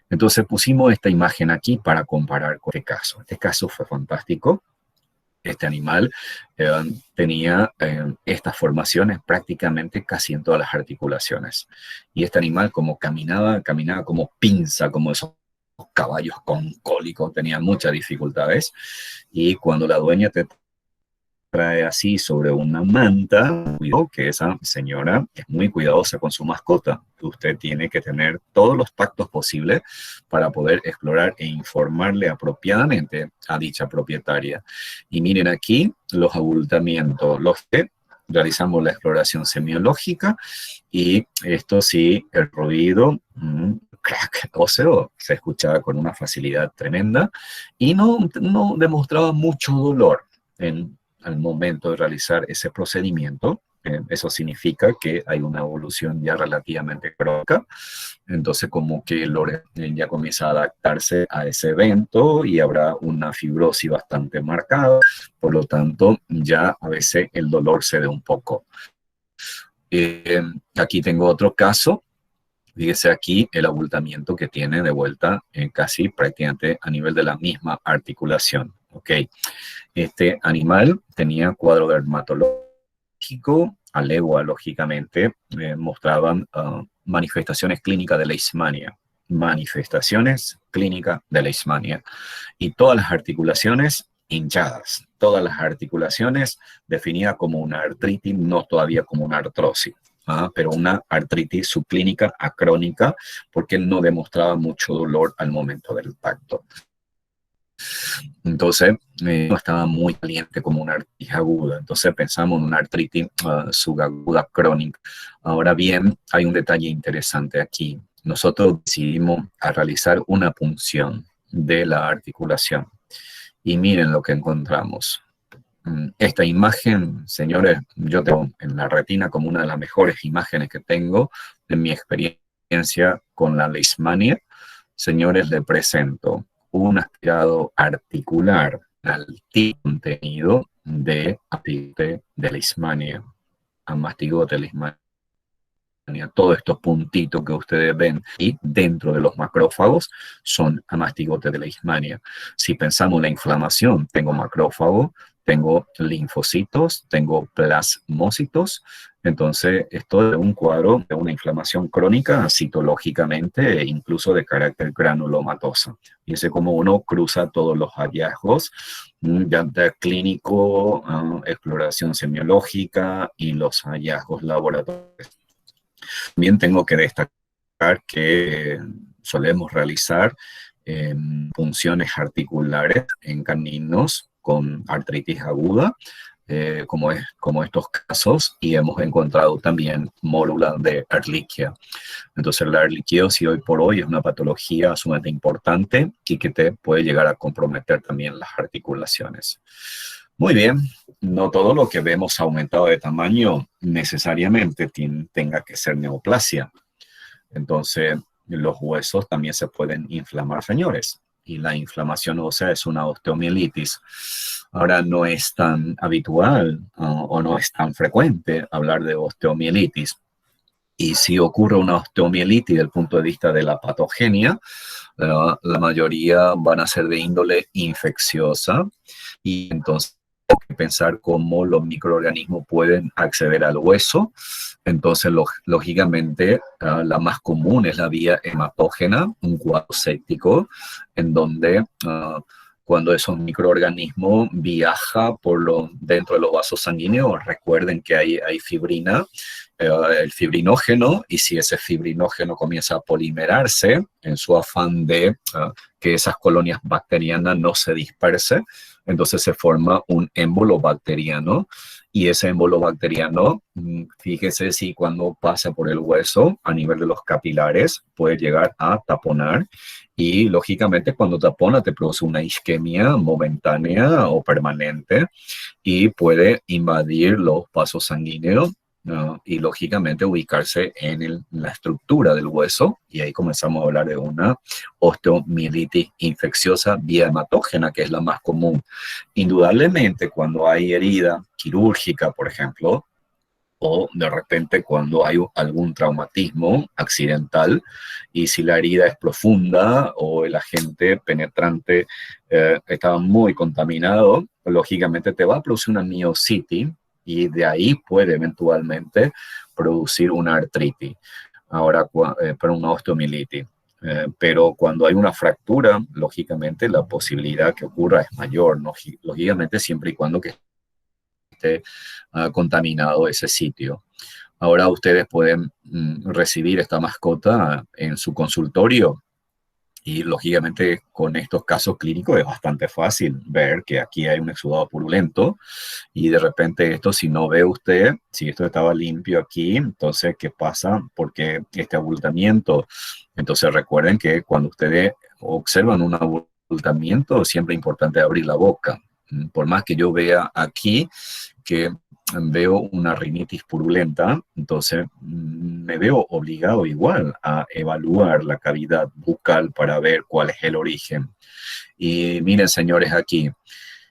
S1: Entonces pusimos esta imagen aquí para comparar con este caso. Este caso fue fantástico. Este animal tenía estas formaciones prácticamente casi en todas las articulaciones. Y este animal como caminaba como pinza, como esos caballos con cólico, tenía muchas dificultades. Y cuando la dueña te trae así sobre una manta, que esa señora es muy cuidadosa con su mascota. Usted tiene que tener todos los tactos posibles para poder explorar e informarle apropiadamente a dicha propietaria. Y miren aquí los abultamientos, los que realizamos la exploración semiológica y esto sí, el ruido, crack óseo, se escuchaba con una facilidad tremenda y no demostraba mucho dolor al momento de realizar ese procedimiento. Eso significa que hay una evolución ya relativamente crónica, entonces como que el órgano ya comienza a adaptarse a ese evento y habrá una fibrosis bastante marcada, por lo tanto ya a veces el dolor cede un poco. Aquí tengo otro caso. Fíjese aquí el abultamiento que tiene de vuelta casi prácticamente a nivel de la misma articulación. Ok, este animal tenía cuadro dermatológico, a legua, lógicamente, mostraban manifestaciones clínicas de leishmania. Manifestaciones clínicas de leishmania. Y todas las articulaciones hinchadas, todas las articulaciones definidas como una artritis, no todavía como una artrosis. Pero una artritis subclínica acrónica, porque él no demostraba mucho dolor al momento del tacto. Entonces, no estaba muy caliente como una artritis aguda. Entonces pensamos en una artritis subaguda crónica. Ahora bien, hay un detalle interesante aquí. Nosotros decidimos a realizar una punción de la articulación. Y miren lo que encontramos. Esta imagen, señores, yo tengo en la retina como una de las mejores imágenes que tengo de mi experiencia con la leishmania. Señores, le presento un aspirado articular al contenido de amastigote de leishmania. Amastigote de leishmania. Todos estos puntitos que ustedes ven y dentro de los macrófagos son amastigotes de leishmania. Si pensamos en la inflamación, tengo macrófagos, tengo linfocitos, tengo plasmocitos. Entonces, esto es un cuadro de una inflamación crónica citológicamente e incluso de carácter granulomatoso. Y ese como uno cruza todos los hallazgos ya clínico, exploración semiológica y los hallazgos laboratoriales. También tengo que destacar que solemos realizar punciones articulares en caninos con artritis aguda, como estos casos, y hemos encontrado también mórulas de Ehrlichia. Entonces la ehrlichiosis hoy por hoy es una patología sumamente importante y que te puede llegar a comprometer también las articulaciones. Muy bien, no todo lo que vemos aumentado de tamaño necesariamente tenga que ser neoplasia. Entonces, los huesos también se pueden inflamar, señores. Y la inflamación ósea es una osteomielitis. Ahora no es tan habitual o no es tan frecuente hablar de osteomielitis. Y si ocurre una osteomielitis desde el punto de vista de la patogenia, la mayoría van a ser de índole infecciosa y entonces hay que pensar cómo los microorganismos pueden acceder al hueso. Entonces, lógicamente, la más común es la vía hematógena, un cuadro séptico, en donde cuando esos microorganismos viajan dentro de los vasos sanguíneos, recuerden que hay fibrina, el fibrinógeno, y si ese fibrinógeno comienza a polimerarse en su afán de que esas colonias bacterianas no se dispersen, entonces se forma un émbolo bacteriano, y ese émbolo bacteriano, fíjese si cuando pasa por el hueso a nivel de los capilares puede llegar a taponar, y lógicamente cuando tapona te produce una isquemia momentánea o permanente y puede invadir los vasos sanguíneos, y lógicamente ubicarse en la estructura del hueso, y ahí comenzamos a hablar de una osteomielitis infecciosa vía hematógena, que es la más común. Indudablemente, cuando hay herida quirúrgica, por ejemplo, o de repente cuando hay algún traumatismo accidental, y si la herida es profunda o el agente penetrante estaba muy contaminado, lógicamente te va a producir una miositis, y de ahí puede eventualmente producir una artritis, ahora para una osteomielitis. Pero cuando hay una fractura, lógicamente la posibilidad que ocurra es mayor, ¿no? Lógicamente siempre y cuando que esté contaminado ese sitio. Ahora ustedes pueden recibir esta mascota en su consultorio, y lógicamente con estos casos clínicos es bastante fácil ver que aquí hay un exudado purulento, y de repente esto, si no ve usted, si esto estaba limpio aquí, entonces ¿qué pasa? Porque este abultamiento, entonces recuerden que cuando ustedes observan un abultamiento, siempre es importante abrir la boca. Por más que yo vea aquí que veo una rinitis purulenta, entonces me veo obligado igual a evaluar la cavidad bucal para ver cuál es el origen. Y miren, señores, aquí,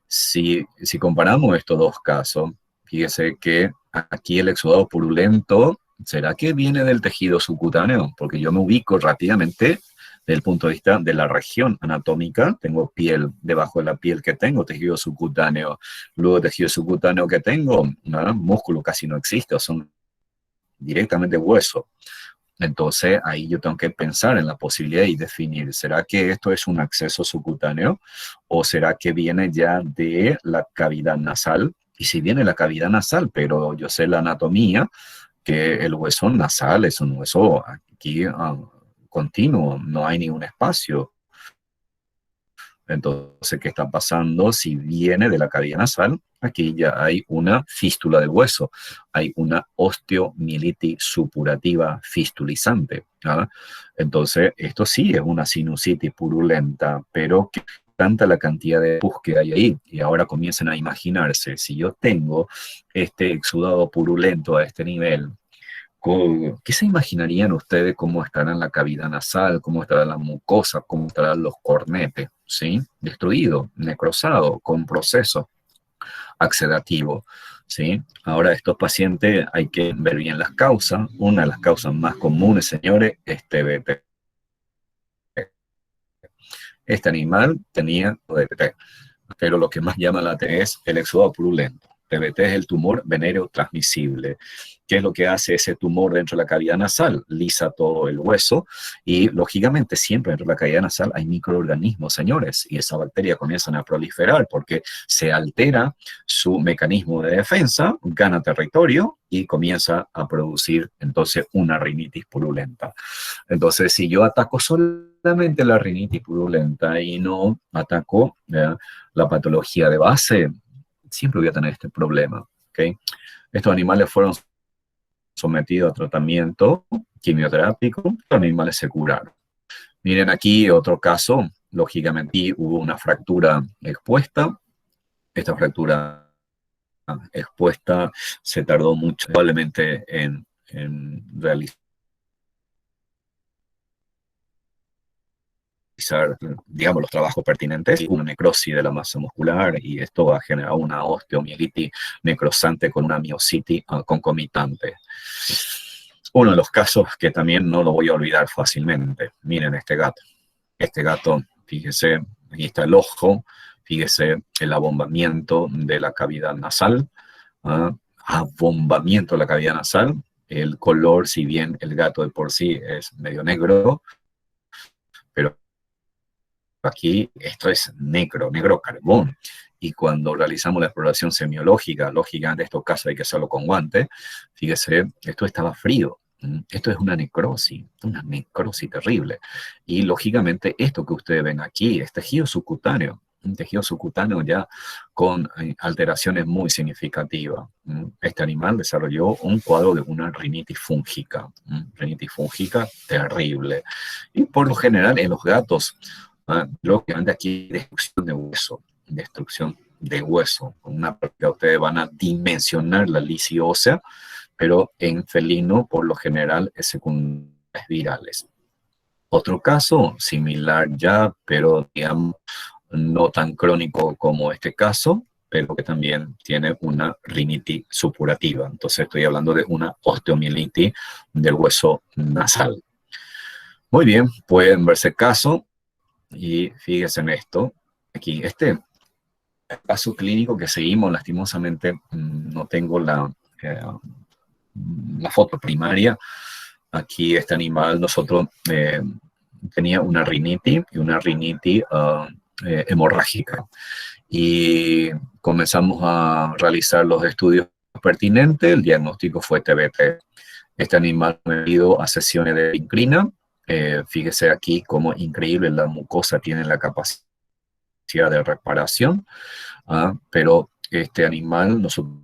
S1: si comparamos estos dos casos, fíjese que aquí el exudado purulento, ¿será que viene del tejido subcutáneo? Porque yo me ubico rápidamente desde el punto de vista de la región anatómica. Tengo piel, debajo de la piel que tengo, tejido subcutáneo. Luego tejido subcutáneo que tengo, ¿no? Músculo casi no existe, o son directamente hueso. Entonces ahí yo tengo que pensar en la posibilidad y definir, ¿será que esto es un acceso subcutáneo o será que viene ya de la cavidad nasal? Y si viene la cavidad nasal, pero yo sé la anatomía, que el hueso nasal es un hueso aquí continuo, no hay ningún espacio. Entonces, ¿qué está pasando? Si viene de la cavidad nasal, aquí ya hay una fístula del hueso, hay una osteomielitis supurativa fistulizante. Entonces, esto sí es una sinusitis purulenta, pero que tanta la cantidad de pus que hay ahí. Y ahora comiencen a imaginarse, si yo tengo este exudado purulento a este nivel, ¿qué se imaginarían ustedes cómo estará en la cavidad nasal, cómo estará la mucosa, cómo estarán los cornetes? ¿Sí? Destruido, necrosado, con proceso oxidativo. ¿Sí? Ahora, estos pacientes hay que ver bien las causas. Una de las causas más comunes, señores, es TBT. Este animal tenía TBT, pero lo que más llama la atención es el exudado purulento. TBT es el tumor venéreo transmisible. ¿Qué es lo que hace ese tumor dentro de la cavidad nasal? Lisa todo el hueso, y lógicamente siempre dentro de la cavidad nasal hay microorganismos, señores, y esas bacterias comienzan a proliferar porque se altera su mecanismo de defensa, gana territorio y comienza a producir entonces una rinitis purulenta. Entonces, si yo ataco solamente la rinitis purulenta y no ataco la patología de base, siempre voy a tener este problema. ¿Okay? Estos animales fueron sometidos a tratamiento quimioterápico, los animales se curaron. Miren aquí otro caso, lógicamente hubo una fractura expuesta. Esta fractura expuesta se tardó mucho, probablemente en realizar, digamos, los trabajos pertinentes, una necrosis de la masa muscular, y esto va a generar una osteomielitis necrosante con una miositis concomitante. Uno de los casos que también no lo voy a olvidar fácilmente. Miren este gato. Este gato, fíjese, aquí está el ojo, fíjese el abombamiento de la cavidad nasal, abombamiento de la cavidad nasal, el color, si bien el gato de por sí es medio negro, pero aquí esto es negro, negro carbón. Y cuando realizamos la exploración semiológica, lógicamente en estos casos hay que hacerlo con guante, fíjese, esto estaba frío. Esto es una necrosis terrible. Y lógicamente esto que ustedes ven aquí es tejido subcutáneo, un tejido subcutáneo ya con alteraciones muy significativas. Este animal desarrolló un cuadro de una rinitis fúngica terrible. Y por lo general en los gatos, lógicamente aquí hay destrucción de hueso, una práctica ustedes van a dimensionar la lisis ósea, pero en felino por lo general es secundarias virales. Otro caso similar ya, pero digamos no tan crónico como este caso, pero que también tiene una rinitis supurativa. Entonces estoy hablando de una osteomielitis del hueso nasal. Muy bien, pueden verse caso y fíjense en esto. Aquí, este caso clínico que seguimos, lastimosamente, no tengo la foto primaria. Aquí este animal, nosotros tenía una rinitis y una rinitis hemorrágica. Y comenzamos a realizar los estudios pertinentes. El diagnóstico fue TBT. Este animal ha ido a sesiones de inclina. Fíjese aquí cómo increíble la mucosa tiene la capacidad de reparación, pero este animal nosotros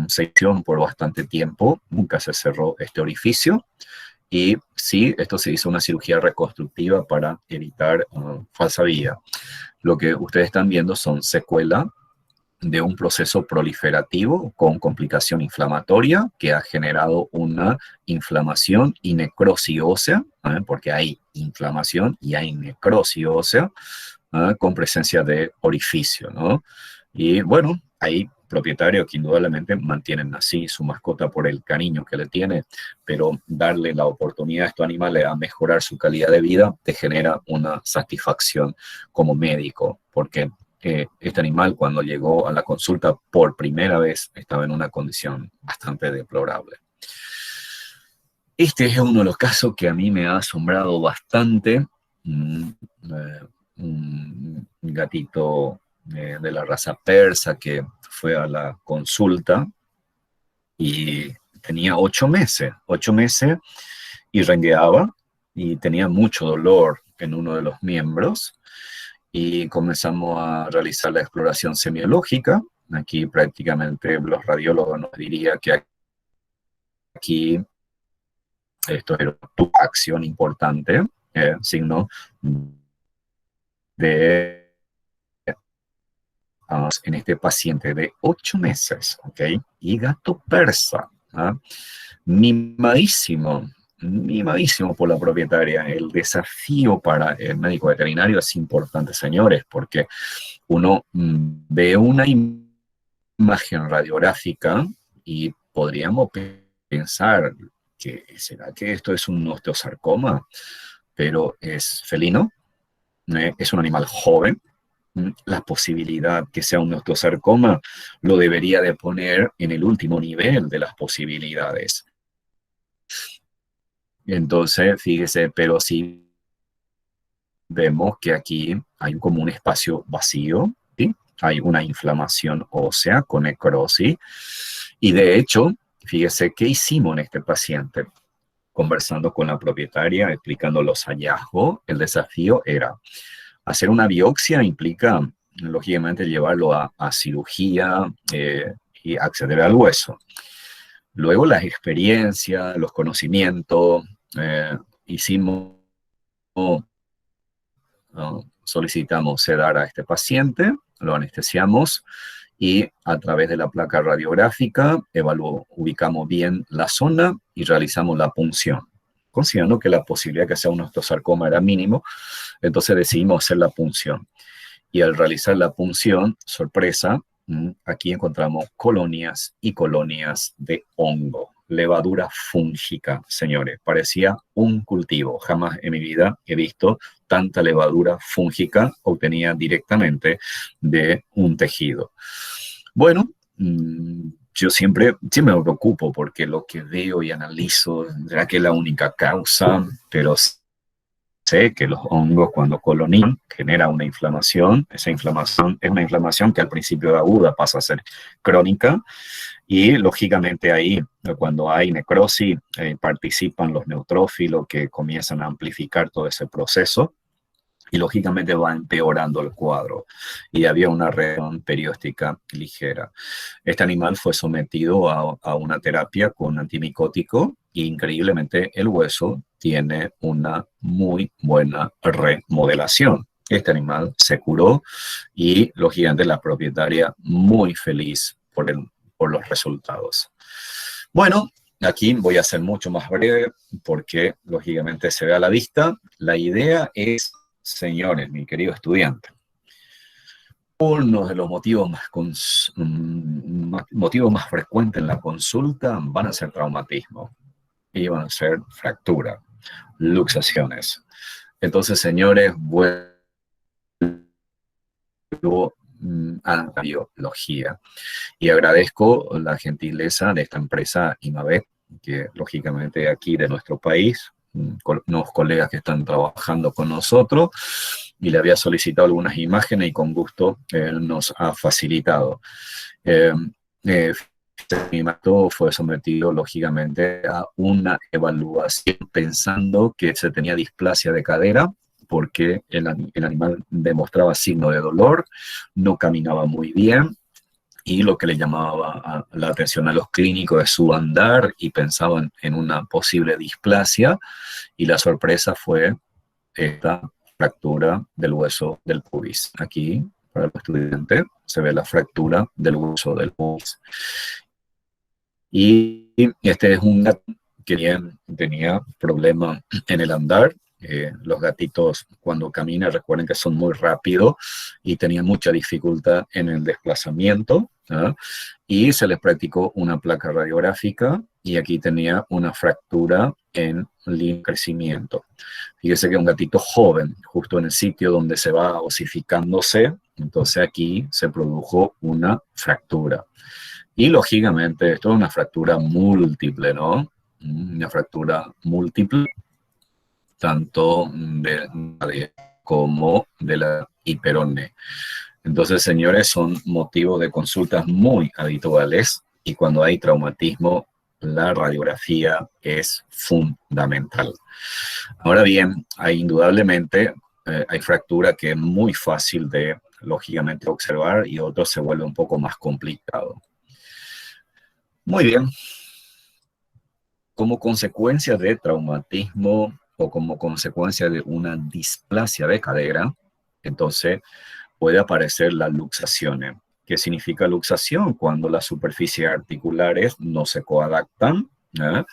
S1: se hizo por bastante tiempo, nunca se cerró este orificio, y sí, esto se hizo una cirugía reconstructiva para evitar falsa vía. Lo que ustedes están viendo son secuelas de un proceso proliferativo con complicación inflamatoria que ha generado una inflamación y necrosis ósea, porque hay inflamación y hay necrosis ósea, con presencia de orificio, ¿no? Y bueno, hay propietarios que indudablemente mantienen así su mascota por el cariño que le tiene, pero darle la oportunidad a estos animales a mejorar su calidad de vida te genera una satisfacción como médico, porque este animal cuando llegó a la consulta por primera vez estaba en una condición bastante deplorable. Este es uno de los casos que a mí me ha asombrado bastante. Un gatito de la raza persa que fue a la consulta y tenía 8 meses y rengueaba y tenía mucho dolor en uno de los miembros. Y comenzamos a realizar la exploración semiológica. Aquí prácticamente los radiólogos nos dirían que aquí esto era una acción importante, signo de en este paciente de 8 meses, ¿ok? Y gato persa, mimadísimo por la propietaria. El desafío para el médico veterinario es importante, señores, porque uno ve una imagen radiográfica y podríamos pensar que será que esto es un osteosarcoma, pero es felino, es un animal joven. La posibilidad que sea un osteosarcoma lo debería de poner en el último nivel de las posibilidades. Entonces, fíjese, pero sí vemos que aquí hay como un espacio vacío, ¿sí? Hay una inflamación ósea con necrosis. Y de hecho, fíjese qué hicimos en este paciente. Conversando con la propietaria, explicando los hallazgos, el desafío era hacer una biopsia, implica, lógicamente, llevarlo a cirugía y acceder al hueso. Luego las experiencias, los conocimientos, solicitamos sedar a este paciente, lo anestesiamos y a través de la placa radiográfica ubicamos bien la zona y realizamos la punción. Considerando que la posibilidad de que sea un osteosarcoma era mínimo, entonces decidimos hacer la punción. Y al realizar la punción, sorpresa, Aquí encontramos colonias y colonias de hongo. Levadura fúngica, señores. Parecía un cultivo. Jamás en mi vida he visto tanta levadura fúngica obtenida directamente de un tejido. Bueno, yo siempre me preocupo porque lo que veo y analizo, ¿será que es la única causa? Pero sé que los hongos cuando colonizan genera una inflamación. Esa inflamación es una inflamación que al principio de aguda pasa a ser crónica. Y lógicamente ahí, cuando hay necrosis, participan los neutrófilos que comienzan a amplificar todo ese proceso y lógicamente va empeorando el cuadro. Y había una reacción perióstica ligera. Este animal fue sometido a una terapia con antimicótico e increíblemente el hueso tiene una muy buena remodelación. Este animal se curó y lógicamente la propietaria muy feliz por los resultados. Bueno, aquí voy a ser mucho más breve porque lógicamente se ve a la vista. La idea es, señores, mi querido estudiante, uno de los motivos más frecuentes en la consulta van a ser traumatismo y van a ser fractura, luxaciones. Entonces, señores, vuelvo a la biología. Y agradezco la gentileza de esta empresa IMAVET, que lógicamente aquí de nuestro país, unos colegas que están trabajando con nosotros, y le había solicitado algunas imágenes y con gusto él nos ha facilitado. Mi mato fue sometido lógicamente a una evaluación pensando que se tenía displasia de cadera, porque el animal demostraba signo de dolor, no caminaba muy bien, y lo que le llamaba la atención a los clínicos es su andar y pensaban en una posible displasia, y la sorpresa fue esta fractura del hueso del pubis. Aquí, para el estudiante, se ve la fractura del hueso del pubis. Y este es un gato que tenía problemas en el andar. Los gatitos cuando caminan, recuerden que son muy rápidos y tenían mucha dificultad en el desplazamiento, ¿ah? Y se les practicó una placa radiográfica y aquí tenía una fractura en el crecimiento. Fíjese que es un gatito joven, justo en el sitio donde se va osificándose, entonces aquí se produjo una fractura. Y lógicamente esto es una fractura múltiple, ¿no? Una fractura múltiple, tanto de la como de la hiperone. Entonces, señores, son motivos de consultas muy habituales y cuando hay traumatismo, la radiografía es fundamental. Ahora bien, indudablemente hay fractura que es muy fácil de, lógicamente, observar y otros se vuelve un poco más complicado. Muy bien. Como consecuencia de traumatismo o como consecuencia de una displasia de cadera, entonces puede aparecer la luxación. ¿Qué significa luxación? Cuando las superficies articulares no se coadaptan, ¿eh?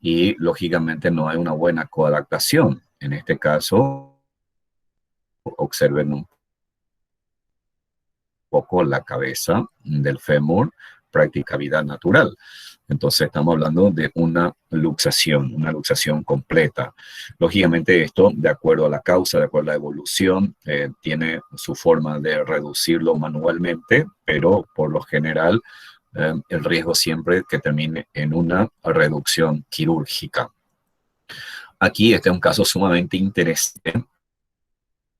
S1: Y lógicamente no hay una buena coadaptación. En este caso, observen un poco la cabeza del fémur, práctica cavidad natural. Entonces estamos hablando de una luxación completa. Lógicamente esto, de acuerdo a la causa, de acuerdo a la evolución, tiene su forma de reducirlo manualmente, pero por lo general el riesgo siempre es que termine en una reducción quirúrgica. Aquí este es un caso sumamente interesante.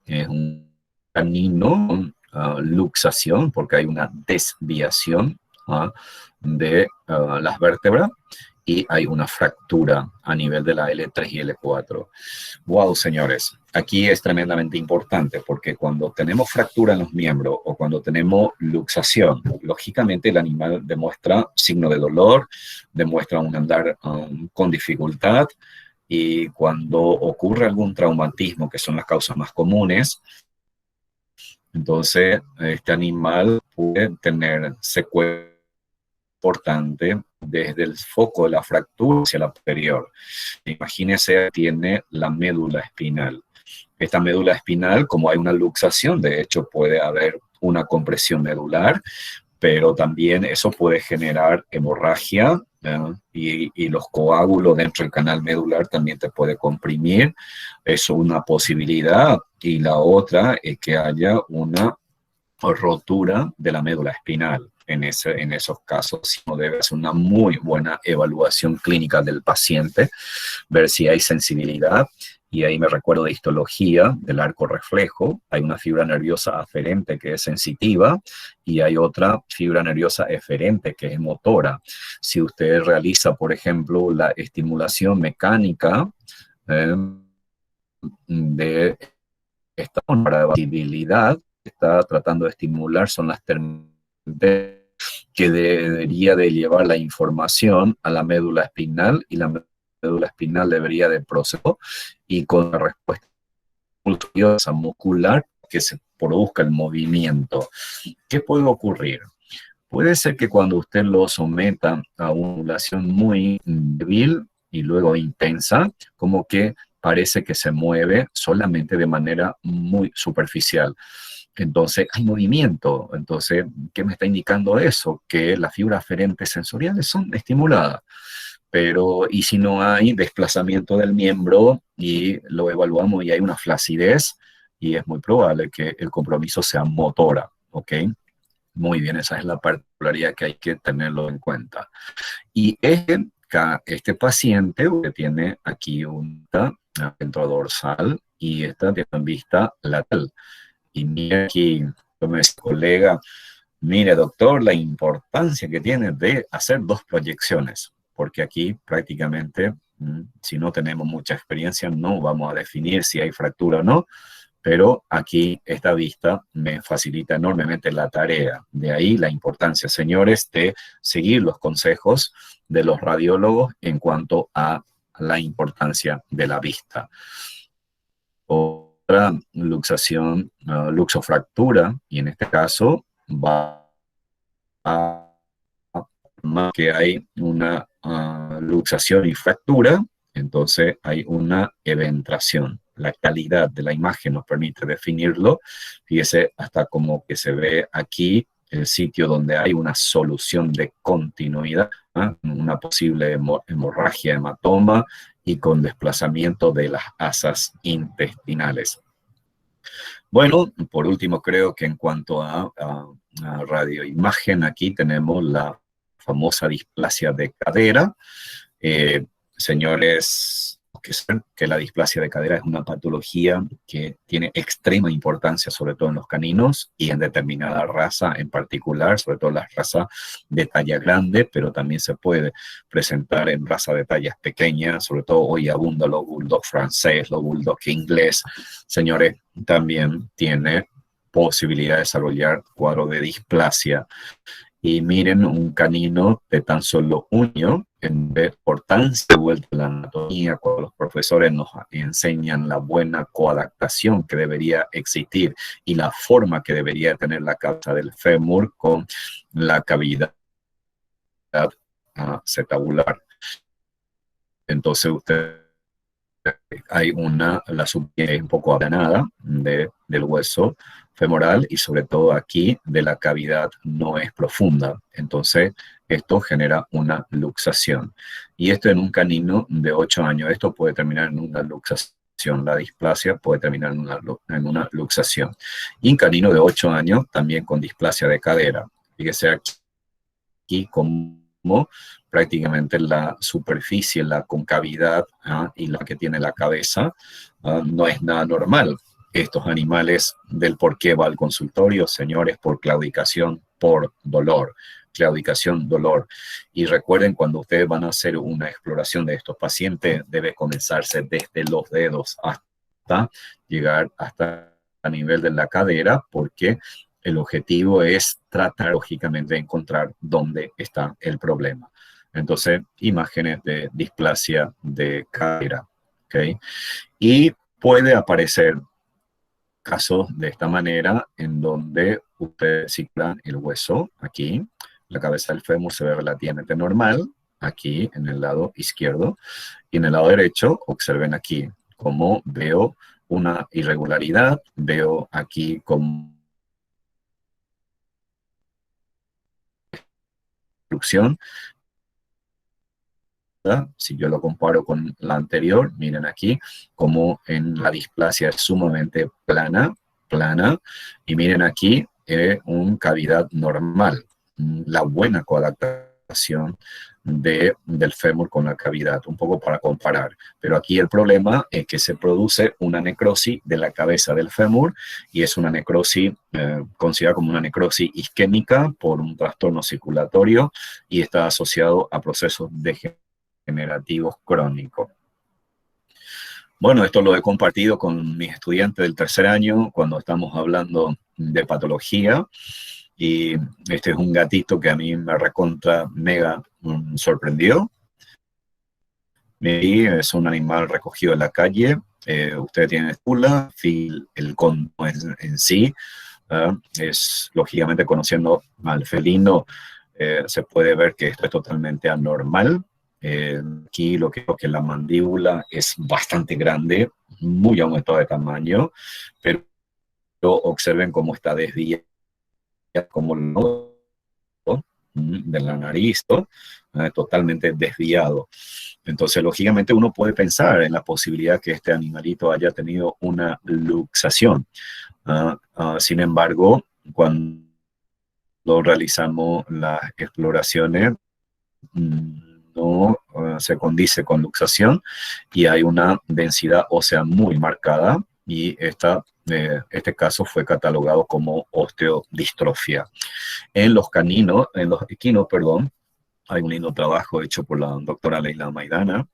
S1: Es un canino con luxación porque hay una desviación de las vértebras y hay una fractura a nivel de la L3 y L4. Wow, señores, aquí es tremendamente importante porque cuando tenemos fractura en los miembros o cuando tenemos luxación, lógicamente el animal demuestra signo de dolor, demuestra un andar con dificultad, y cuando ocurre algún traumatismo, que son las causas más comunes, entonces este animal puede tener secuelas importantes desde el foco de la fractura hacia la superior. Imagínese, tiene la médula espinal. Esta médula espinal, como hay una luxación, de hecho puede haber una compresión medular, pero también eso puede generar hemorragia, y los coágulos dentro del canal medular también te puede comprimir. Eso es una posibilidad. Y la otra es que haya una rotura de la médula espinal. En esos casos, sí, uno debe hacer una muy buena evaluación clínica del paciente, ver si hay sensibilidad. Y ahí me recuerdo de histología del arco reflejo. Hay una fibra nerviosa aferente que es sensitiva y hay otra fibra nerviosa eferente que es motora. Si usted realiza, por ejemplo, la estimulación mecánica de esta variabilidad que está tratando de estimular son las terminales que debería de llevar la información a la médula espinal, y la médula espinal debería de proceder y con la respuesta muscular que se produzca el movimiento. ¿Qué puede ocurrir? Puede ser que cuando usted lo someta a una ondulación muy débil y luego intensa, como que parece que se mueve solamente de manera muy superficial. Entonces, hay movimiento. Entonces, ¿qué me está indicando eso? Que las fibras aferentes sensoriales son estimuladas. Pero, ¿y si no hay desplazamiento del miembro y lo evaluamos y hay una flacidez? Y es muy probable que el compromiso sea motora, ¿ok? Muy bien, esa es la particularidad que hay que tenerlo en cuenta. Y este paciente tiene aquí una ventrodorsal y esta tiene una vista lateral. Y mira aquí, como es colega, mire doctor, la importancia que tiene de hacer dos proyecciones, porque aquí prácticamente, si no tenemos mucha experiencia, no vamos a definir si hay fractura o no, pero aquí esta vista me facilita enormemente la tarea. De ahí la importancia, señores, de seguir los consejos de los radiólogos en cuanto a la importancia de la vista. Otra luxación, luxofractura, y en este caso va a más que hay una luxación y fractura, entonces hay una eventración. La calidad de la imagen nos permite definirlo. Fíjese hasta como que se ve aquí el sitio donde hay una solución de continuidad, una posible hemorragia, hematoma y con desplazamiento de las asas intestinales. Bueno, por último, creo que en cuanto a radioimagen, aquí tenemos la famosa displasia de cadera. Señores, que la displasia de cadera es una patología que tiene extrema importancia, sobre todo en los caninos y en determinada raza en particular, sobre todo las razas de talla grande, pero también se puede presentar en raza de tallas pequeñas, sobre todo hoy abunda los bulldog francés, los bulldog inglés. Señores, también tiene posibilidad de desarrollar cuadro de displasia. Y miren, un canino de tan solo un año, en vez de importancia de vuelta a la anatomía, cuando los profesores nos enseñan la buena coadaptación que debería existir y la forma que debería tener la cabeza del fémur con la cavidad acetabular. Entonces hay la subpiel un poco aplanada del hueso femoral y sobre todo aquí de la cavidad no es profunda. Entonces esto genera una luxación. Y esto en un canino de 8 años, esto puede terminar en una luxación. La displasia puede terminar en una luxación. Y un canino de 8 años también con displasia de cadera. Fíjese aquí como prácticamente la superficie, la concavidad y la que tiene la cabeza no es nada normal. Estos animales, del por qué va al consultorio, señores, por claudicación, por dolor. Claudicación, dolor. Y recuerden, cuando ustedes van a hacer una exploración de estos pacientes, debe comenzarse desde los dedos hasta llegar hasta a nivel de la cadera, porque el objetivo es tratar, lógicamente, de encontrar dónde está el problema. Entonces, imágenes de displasia de cadera, ¿ok? Y puede aparecer casos de esta manera en donde ustedes ciclan el hueso aquí, la cabeza del fémur se ve relativamente normal, aquí en el lado izquierdo, y en el lado derecho, observen aquí cómo veo una irregularidad, veo aquí como construcción. Si yo lo comparo con la anterior, miren aquí, como en la displasia es sumamente plana, y miren aquí una cavidad normal, la buena coadaptación del fémur con la cavidad, un poco para comparar. Pero aquí el problema es que se produce una necrosis de la cabeza del fémur y es una necrosis considerada como una necrosis isquémica por un trastorno circulatorio y está asociado a procesos degenerativos crónicos. Bueno, esto lo he compartido con mis estudiantes del tercer año cuando estamos hablando de patología. Y este es un gatito que a mí me recontra mega sorprendió. Y es un animal recogido en la calle. Ustedes tienen espula, el cono en sí. Es lógicamente, conociendo al felino, se puede ver que esto es totalmente anormal. Aquí lo que veo que la mandíbula es bastante grande, muy aumentada de tamaño, pero observen cómo está desviada, como el nodo de la nariz, ¿no? Totalmente desviado. Entonces, lógicamente, uno puede pensar en la posibilidad que este animalito haya tenido una luxación. Sin embargo, cuando realizamos las exploraciones, no se condice con luxación y hay una densidad ósea muy marcada y este caso fue catalogado como osteodistrofia. En los equinos, perdón, hay un lindo trabajo hecho por la doctora Leila Maidana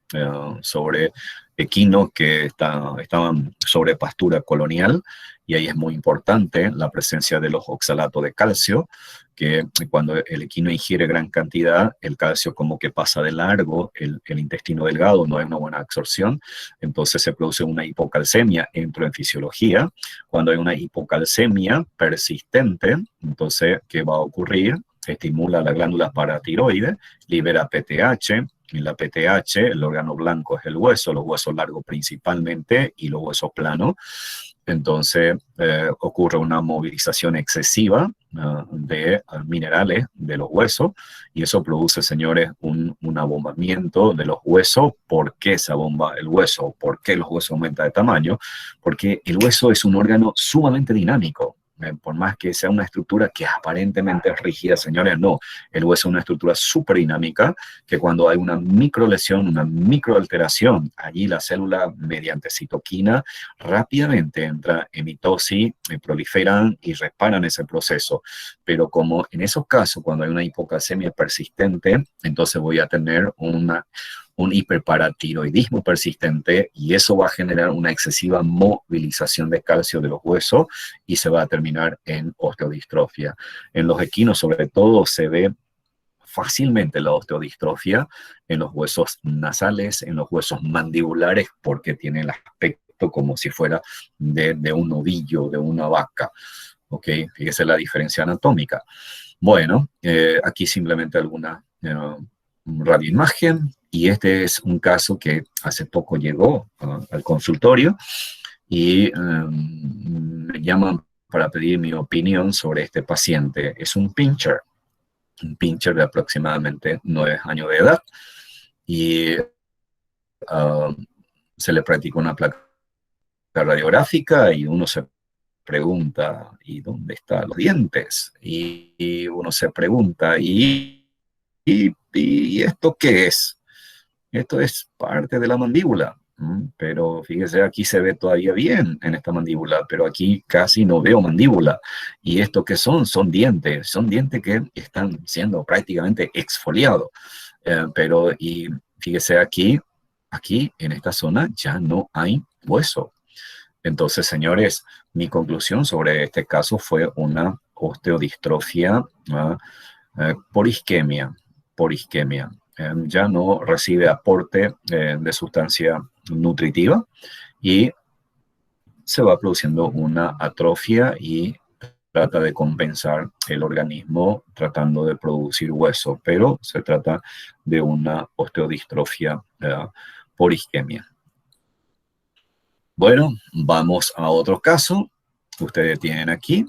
S1: sobre equinos que estaban sobre pastura colonial, y ahí es muy importante la presencia de los oxalatos de calcio, que cuando el equino ingiere gran cantidad, el calcio como que pasa de largo, el intestino delgado no hay una buena absorción, entonces se produce una hipocalcemia. Entro en fisiología. Cuando hay una hipocalcemia persistente, entonces, ¿qué va a ocurrir? Estimula la glándula paratiroide, libera PTH. En la PTH, el órgano blanco es el hueso, los huesos largos principalmente y los huesos planos. Entonces ocurre una movilización excesiva de minerales de los huesos y eso produce, señores, un abombamiento de los huesos. ¿Por qué se abomba el hueso? ¿Por qué los huesos aumentan de tamaño? Porque el hueso es un órgano sumamente dinámico. Por más que sea una estructura que aparentemente es rígida, señores, no. El hueso es una estructura súper dinámica que cuando hay una microlesión, una microalteración, allí la célula, mediante citoquina, rápidamente entra en mitosis, proliferan y reparan ese proceso. Pero como en esos casos, cuando hay una hipocalcemia persistente, entonces voy a tener un hiperparatiroidismo persistente y eso va a generar una excesiva movilización de calcio de los huesos y se va a terminar en osteodistrofia. En los equinos, sobre todo, se ve fácilmente la osteodistrofia en los huesos nasales, en los huesos mandibulares, porque tiene el aspecto como si fuera de un ovillo, de una vaca. ¿Ok? Fíjese la diferencia anatómica. Bueno, aquí simplemente alguna radioimagen, y este es un caso que hace poco llegó al consultorio y me llaman para pedir mi opinión sobre este paciente. Es un pincher de aproximadamente 9 años de edad y se le practicó una placa radiográfica y uno se pregunta, ¿y dónde están los dientes? Y uno se pregunta, ¿y esto qué es? Esto es parte de la mandíbula, pero fíjese, aquí se ve todavía bien en esta mandíbula, pero aquí casi no veo mandíbula. ¿Y esto qué son? Son dientes que están siendo prácticamente exfoliados. Pero, y fíjese aquí en esta zona ya no hay hueso. Entonces, señores, mi conclusión sobre este caso fue una osteodistrofia por isquemia. Ya no recibe aporte de sustancia nutritiva y se va produciendo una atrofia y trata de compensar el organismo tratando de producir hueso, pero se trata de una osteodistrofia por isquemia. Bueno, vamos a otro caso. Ustedes tienen aquí,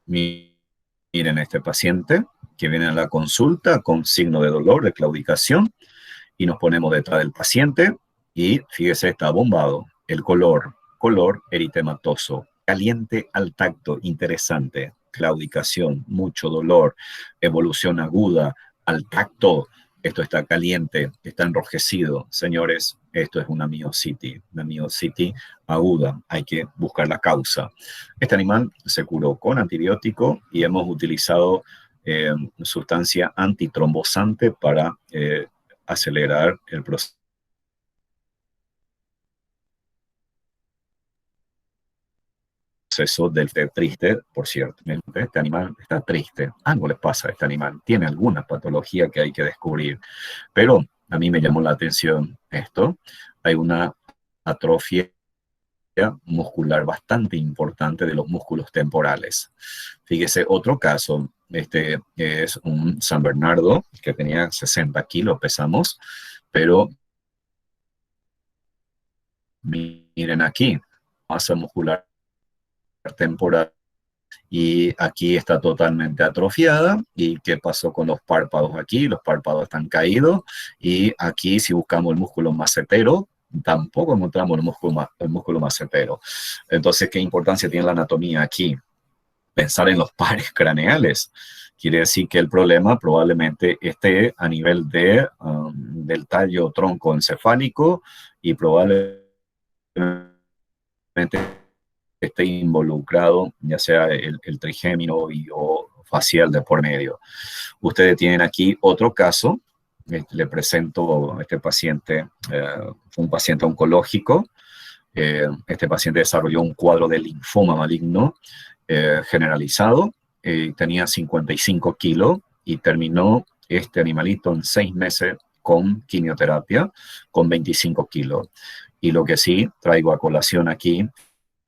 S1: miren este paciente que vienen a la consulta con signo de dolor, de claudicación, y nos ponemos detrás del paciente y fíjese, está bombado. El color eritematoso, caliente al tacto, interesante, claudicación, mucho dolor, evolución aguda, al tacto, esto está caliente, está enrojecido. Señores, esto es una miositis aguda, hay que buscar la causa. Este animal se curó con antibiótico y hemos utilizado sustancia antitrombosante para acelerar el proceso del triste, por cierto. Este animal está triste, algo le pasa a este animal, tiene alguna patología que hay que descubrir, pero a mí me llamó la atención esto, hay una atrofia muscular bastante importante de los músculos temporales. Fíjese, otro caso, este es un San Bernardo que tenía 60 kilos, pesamos, pero miren aquí, masa muscular temporal, y aquí está totalmente atrofiada. ¿Y qué pasó con los párpados aquí? Los párpados están caídos, y aquí si buscamos el músculo macetero, tampoco encontramos el músculo macetero. Entonces, ¿qué importancia tiene la anatomía aquí? Pensar en los pares craneales. Quiere decir que el problema probablemente esté a nivel del tallo tronco encefálico, y probablemente esté involucrado, ya sea el trigémino o facial de por medio. Ustedes tienen aquí otro caso. Le presento a este paciente, fue un paciente oncológico. Este paciente desarrolló un cuadro de linfoma maligno generalizado, tenía 55 kilos y terminó este animalito en 6 meses con quimioterapia, con 25 kilos. Y lo que sí traigo a colación aquí,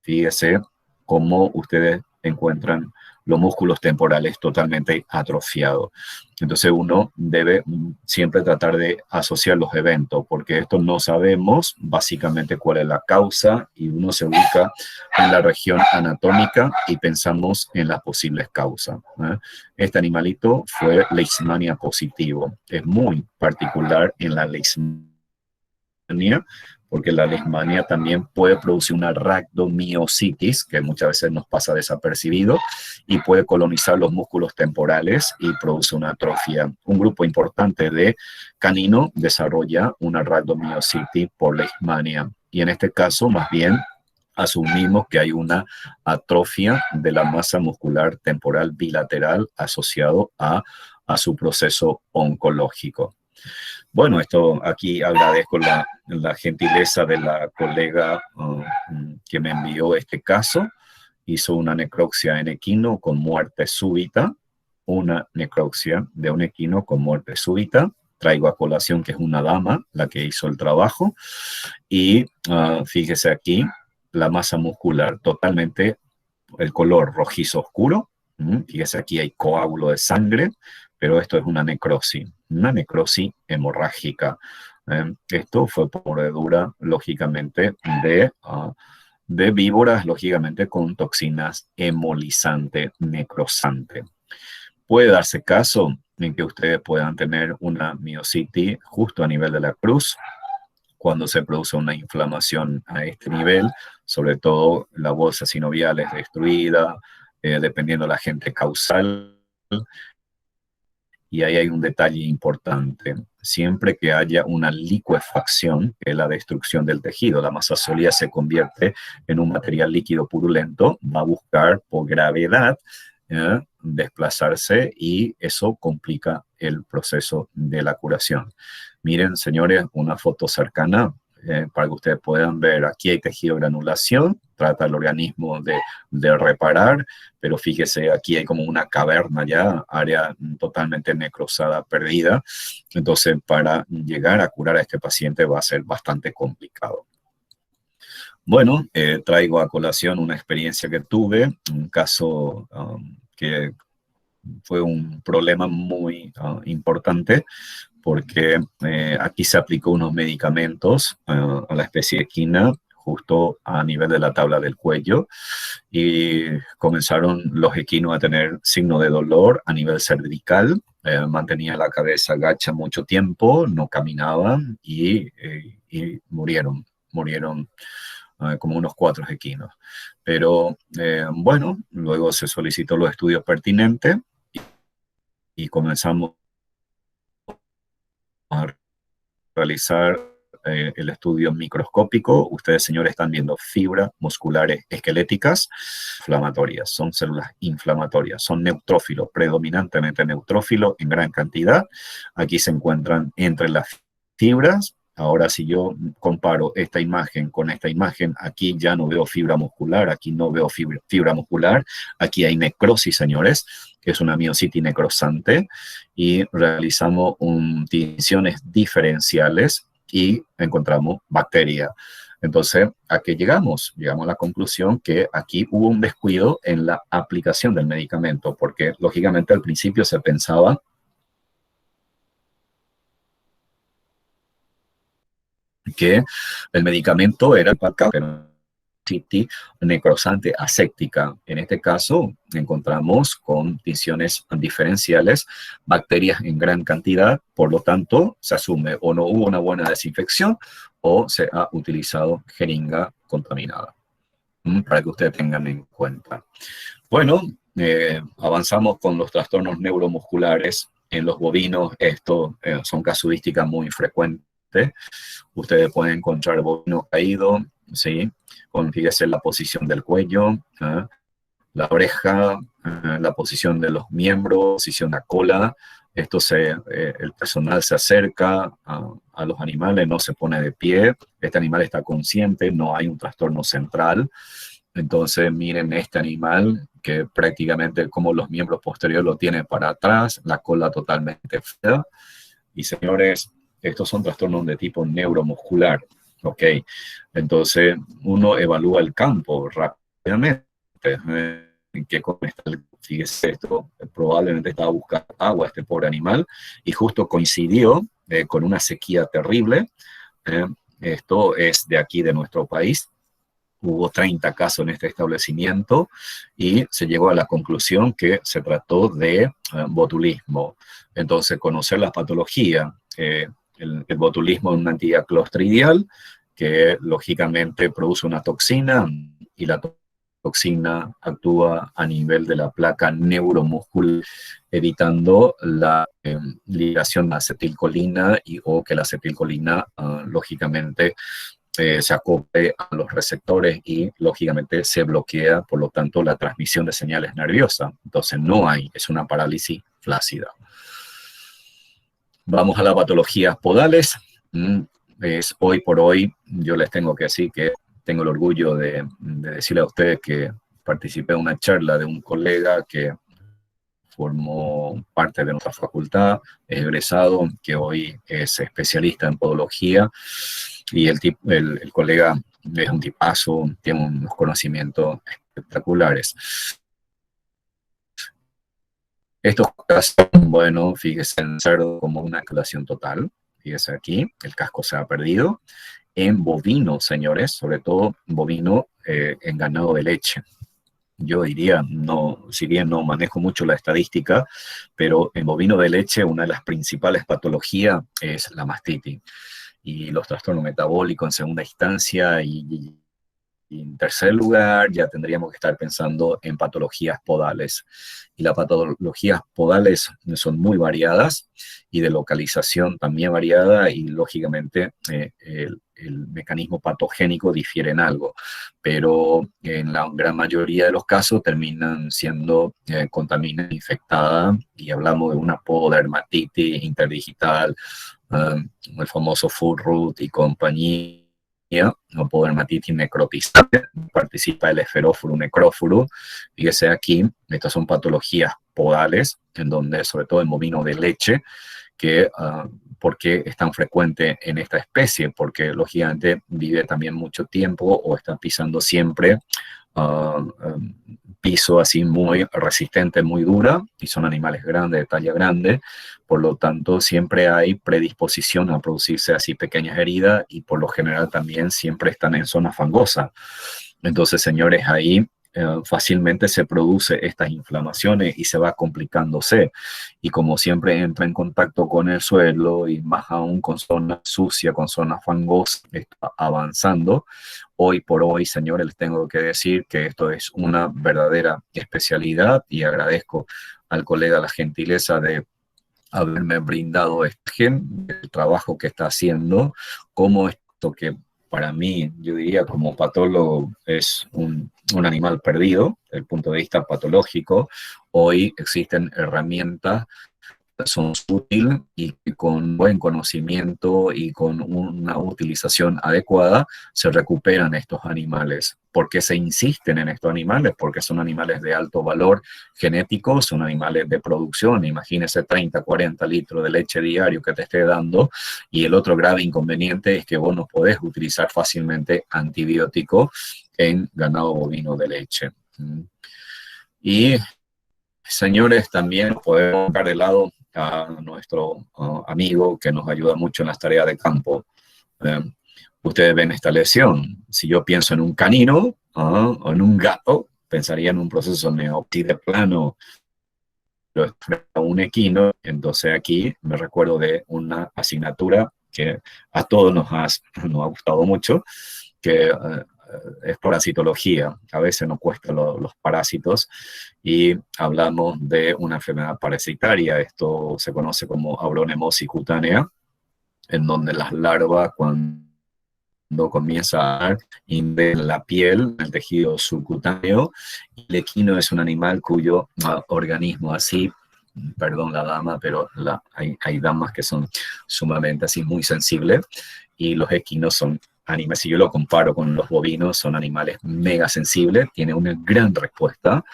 S1: fíjese cómo ustedes encuentran los músculos temporales totalmente atrofiados. Entonces uno debe siempre tratar de asociar los eventos, porque esto no sabemos básicamente cuál es la causa, y uno se ubica en la región anatómica y pensamos en las posibles causas. Este animalito fue leishmania positivo. Es muy particular en la leishmania, porque la leishmania también puede producir una rhabdomiositis, que muchas veces nos pasa desapercibido, y puede colonizar los músculos temporales y produce una atrofia. Un grupo importante de canino desarrolla una rhabdomiositis por leishmania, y en este caso más bien asumimos que hay una atrofia de la masa muscular temporal bilateral asociado a su proceso oncológico. Bueno, esto aquí agradezco la gentileza de la colega que me envió este caso. Hizo una necropsia en equino con muerte súbita, una necropsia de un equino con muerte súbita. Traigo a colación que es una dama la que hizo el trabajo, y fíjese aquí la masa muscular totalmente, el color rojizo oscuro. Fíjese aquí hay coágulo de sangre, pero esto es una necrosis hemorrágica. Esto fue por mordedura, lógicamente, de víboras, lógicamente con toxinas hemolizante, necrosante. Puede darse caso en que ustedes puedan tener una miositis justo a nivel de la cruz, cuando se produce una inflamación a este nivel, sobre todo la bolsa sinovial es destruida, dependiendo de la agente causal. Y ahí hay un detalle importante. Siempre que haya una licuefacción, que es la destrucción del tejido, la masa sólida se convierte en un material líquido purulento, va a buscar por gravedad desplazarse, y eso complica el proceso de la curación. Miren, señores, una foto cercana para que ustedes puedan ver. Aquí hay tejido de granulación, trata el organismo de reparar, pero fíjese, aquí hay como una caverna ya, área totalmente necrosada, perdida. Entonces, para llegar a curar a este paciente va a ser bastante complicado. Bueno, traigo a colación una experiencia que tuve, un caso que fue un problema muy importante, porque aquí se aplicó unos medicamentos a la especie equina justo a nivel de la tabla del cuello, y comenzaron los equinos a tener signo de dolor a nivel cervical. Mantenía la cabeza gacha mucho tiempo, no caminaban y murieron como unos 4 equinos. Pero bueno, luego se solicitó los estudios pertinentes y comenzamos a realizar el estudio microscópico. Ustedes, señores, están viendo fibras musculares esqueléticas inflamatorias. Son células inflamatorias, son neutrófilos, predominantemente neutrófilos en gran cantidad. Aquí se encuentran entre las fibras. Ahora, si yo comparo esta imagen con esta imagen, aquí ya no veo fibra muscular, aquí no veo fibra muscular, aquí hay necrosis, señores, que es una miositis necrosante, y realizamos tinciones diferenciales y encontramos bacteria. Entonces, ¿a qué llegamos? Llegamos a la conclusión que aquí hubo un descuido en la aplicación del medicamento, porque lógicamente al principio se pensaba que el medicamento era para miositis necrosante aséptica. En este caso, encontramos con tinciones diferenciales bacterias en gran cantidad, por lo tanto, se asume o no hubo una buena desinfección o se ha utilizado jeringa contaminada. Para que ustedes tengan en cuenta. Bueno, avanzamos con los trastornos neuromusculares. En los bovinos, esto son casuísticas muy frecuentes. Ustedes pueden encontrar bovino caído, ¿sí? Fíjese la posición del cuello, la oreja, la posición de los miembros, posición de la cola. El personal se acerca a los animales, no se pone de pie. Este animal está consciente, no hay un trastorno central. Entonces, miren este animal que prácticamente como los miembros posteriores lo tiene para atrás, la cola totalmente fea. Y señores, estos son trastornos de tipo neuromuscular, ¿ok? Entonces, uno evalúa el campo rápidamente. Fíjese esto, probablemente estaba buscando agua este pobre animal y justo coincidió con una sequía terrible. Esto es de aquí, de nuestro país. Hubo 30 casos en este establecimiento y se llegó a la conclusión que se trató de botulismo. Entonces, conocer la patología. El botulismo es una entidad clostridial que lógicamente produce una toxina y la toxina actúa a nivel de la placa neuromuscular, evitando la liberación de acetilcolina o que la acetilcolina, lógicamente, se acople a los receptores y, lógicamente, se bloquea, por lo tanto, la transmisión de señales nerviosas. Entonces, es una parálisis flácida. Vamos a las patologías podales. Hoy por hoy, yo les tengo que decir que tengo el orgullo de decirle a ustedes que participé en una charla de un colega que formó parte de nuestra facultad, es egresado, que hoy es especialista en podología, y el colega es un tipazo, tiene unos conocimientos espectaculares. Estos casos, bueno, fíjese en cerdo como una aculación total, fíjese aquí, el casco se ha perdido. En bovino, señores, sobre todo bovino en ganado de leche. Yo diría, no, si bien no manejo mucho la estadística, pero en bovino de leche una de las principales patologías es la mastitis y los trastornos metabólicos en segunda instancia, y en tercer lugar ya tendríamos que estar pensando en patologías podales. Y las patologías podales son muy variadas y de localización también variada, y lógicamente el mecanismo patogénico difiere en algo, pero en la gran mayoría de los casos terminan siendo contaminadas, infectadas, y hablamos de una pododermatitis interdigital, el famoso Full Root y compañía, o pododermatitis necrotizante, participa el esferóforo necróforo. Fíjese aquí, estas son patologías podales, en donde, sobre todo en bovino de leche, ¿por qué es tan frecuente en esta especie? Porque lógicamente vive también mucho tiempo o está pisando siempre piso así muy resistente, muy dura, y son animales grandes, de talla grande, por lo tanto siempre hay predisposición a producirse así pequeñas heridas y por lo general también siempre están en zona fangosa. Entonces, señores, ahí fácilmente se produce estas inflamaciones y se va complicándose. Y como siempre entra en contacto con el suelo y más aún con zona sucia, con zona fangosa, está avanzando. Hoy por hoy, señores, les tengo que decir que esto es una verdadera especialidad y agradezco al colega la gentileza de haberme brindado el trabajo que está haciendo, como esto que para mí, yo diría como patólogo, es un animal perdido desde el punto de vista patológico. Hoy existen herramientas son útiles y con buen conocimiento y con una utilización adecuada se recuperan estos animales. ¿Por qué se insisten en estos animales? Porque son animales de alto valor genético, son animales de producción. Imagínese 30, 40 litros de leche diario que te esté dando, y el otro grave inconveniente es que vos no podés utilizar fácilmente antibióticos en ganado bovino de leche. Y señores, también podemos dejar de lado a nuestro amigo que nos ayuda mucho en las tareas de campo. Ustedes ven esta lesión. Si yo pienso en un canino o en un gato, pensaría en un proceso neoptide plano, pero es un equino. Entonces aquí me recuerdo de una asignatura que a todos nos ha gustado mucho, que es parasitología. A veces nos cuesta los parásitos y hablamos de una enfermedad parasitaria. Esto se conoce como auronemosis cutánea, en donde las larvas, cuando comienza a invadir la piel, el tejido subcutáneo, y el equino es un animal cuyo organismo así, perdón la dama, pero hay damas que son sumamente así muy sensibles, y los equinos son animales, si yo lo comparo con los bovinos, son animales mega sensibles, tienen una gran respuesta,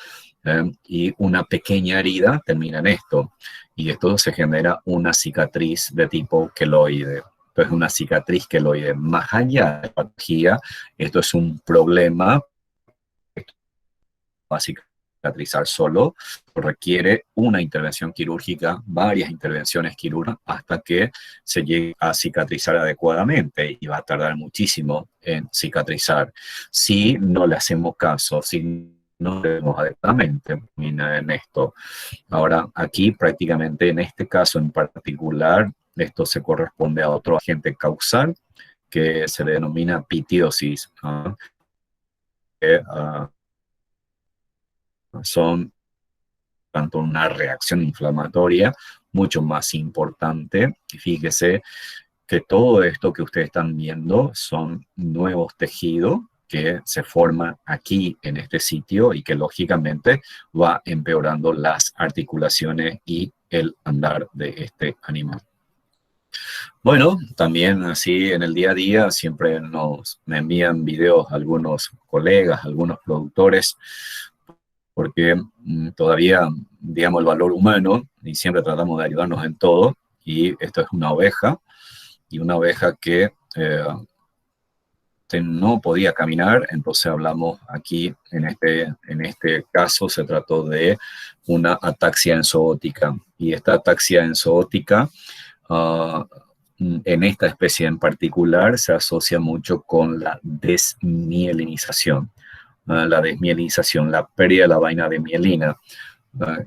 S1: y una pequeña herida termina en esto, y esto se genera una cicatriz de tipo queloide. Entonces, una cicatriz queloide, más allá de la patología, esto es un problema, va a cicatrizar solo, requiere una intervención quirúrgica, varias intervenciones quirúrgicas, hasta que se llegue a cicatrizar adecuadamente, y va a tardar muchísimo en cicatrizar. Si no le hacemos caso, si no le vemos adecuadamente en esto. Ahora, aquí prácticamente en este caso en particular, esto se corresponde a otro agente causal que se le denomina pitiosis, que son tanto una reacción inflamatoria mucho más importante. Y fíjese que todo esto que ustedes están viendo son nuevos tejidos que se forman aquí en este sitio y que lógicamente va empeorando las articulaciones y el andar de este animal. Bueno, también así en el día a día siempre me envían videos algunos colegas, algunos productores, porque todavía, digamos, el valor humano, y siempre tratamos de ayudarnos en todo, y esto es una oveja, y una oveja que no podía caminar. Entonces hablamos aquí, en este caso se trató de una ataxia enzootica, y esta ataxia enzootica en esta especie en particular se asocia mucho con la desmielinización. La desmielinización, la pérdida de la vaina de mielina,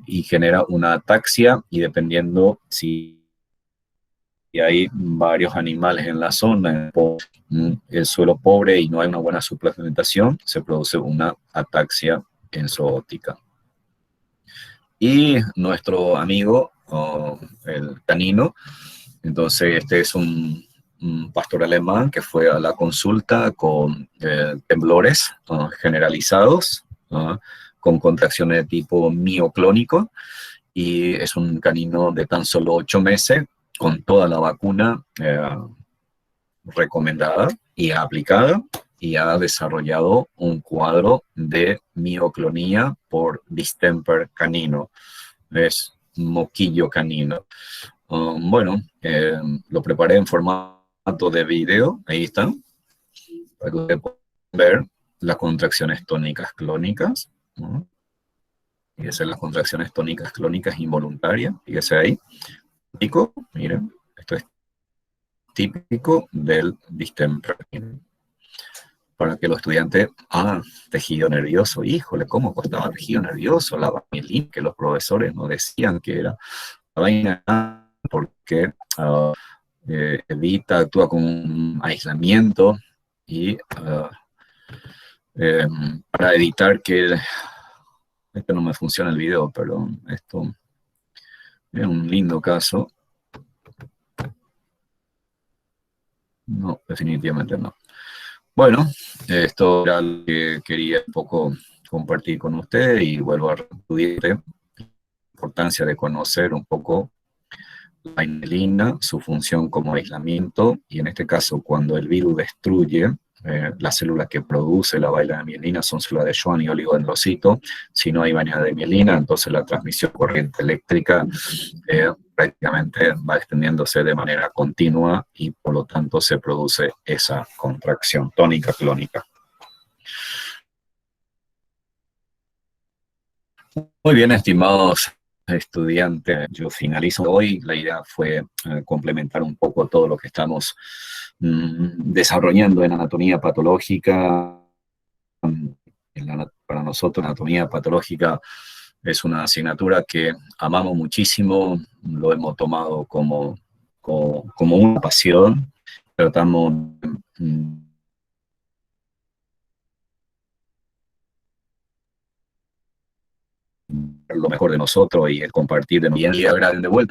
S1: y genera una ataxia, y dependiendo si hay varios animales en la zona, el suelo pobre y no hay una buena suplementación, se produce una ataxia enzootica. Y nuestro amigo, el canino, entonces este es un pastor alemán que fue a la consulta con temblores generalizados, con contracciones de tipo mioclónico, y es un canino de tan solo 8 meses, con toda la vacuna recomendada y aplicada, y ha desarrollado un cuadro de mioclonía por distemper canino, es moquillo canino. Bueno, lo preparé en formato de video, ahí están, para que ustedes puedan ver las contracciones tónicas clónicas, ¿no? Fíjense las contracciones tónicas clónicas involuntarias. Fíjense ahí. Típico, miren, esto es típico del distemper. Para que los estudiantes, tejido nervioso, híjole, ¿cómo costaba tejido nervioso? La vanilina, que los profesores nos decían que era la vaina, porque evita, actúa como un aislamiento y para evitar que, esto no me funciona el video, perdón, esto es un lindo caso. No, definitivamente no. Bueno, esto era lo que quería un poco compartir con ustedes y vuelvo a repetir la importancia de conocer un poco la vainilina, su función como aislamiento, y en este caso cuando el virus destruye las células que produce la vainilina son células de Schwann y oligodendrocito. Si no hay vainilina, entonces la transmisión de corriente eléctrica prácticamente va extendiéndose de manera continua y por lo tanto se produce esa contracción tónica clónica. Muy bien, estimados estudiantes, yo finalizo hoy. La idea fue complementar un poco todo lo que estamos desarrollando en anatomía patológica. Para nosotros, anatomía patológica es una asignatura que amamos muchísimo, lo hemos tomado como una pasión. Tratamos lo mejor de nosotros y el compartir de nosotros. Y de vuelta.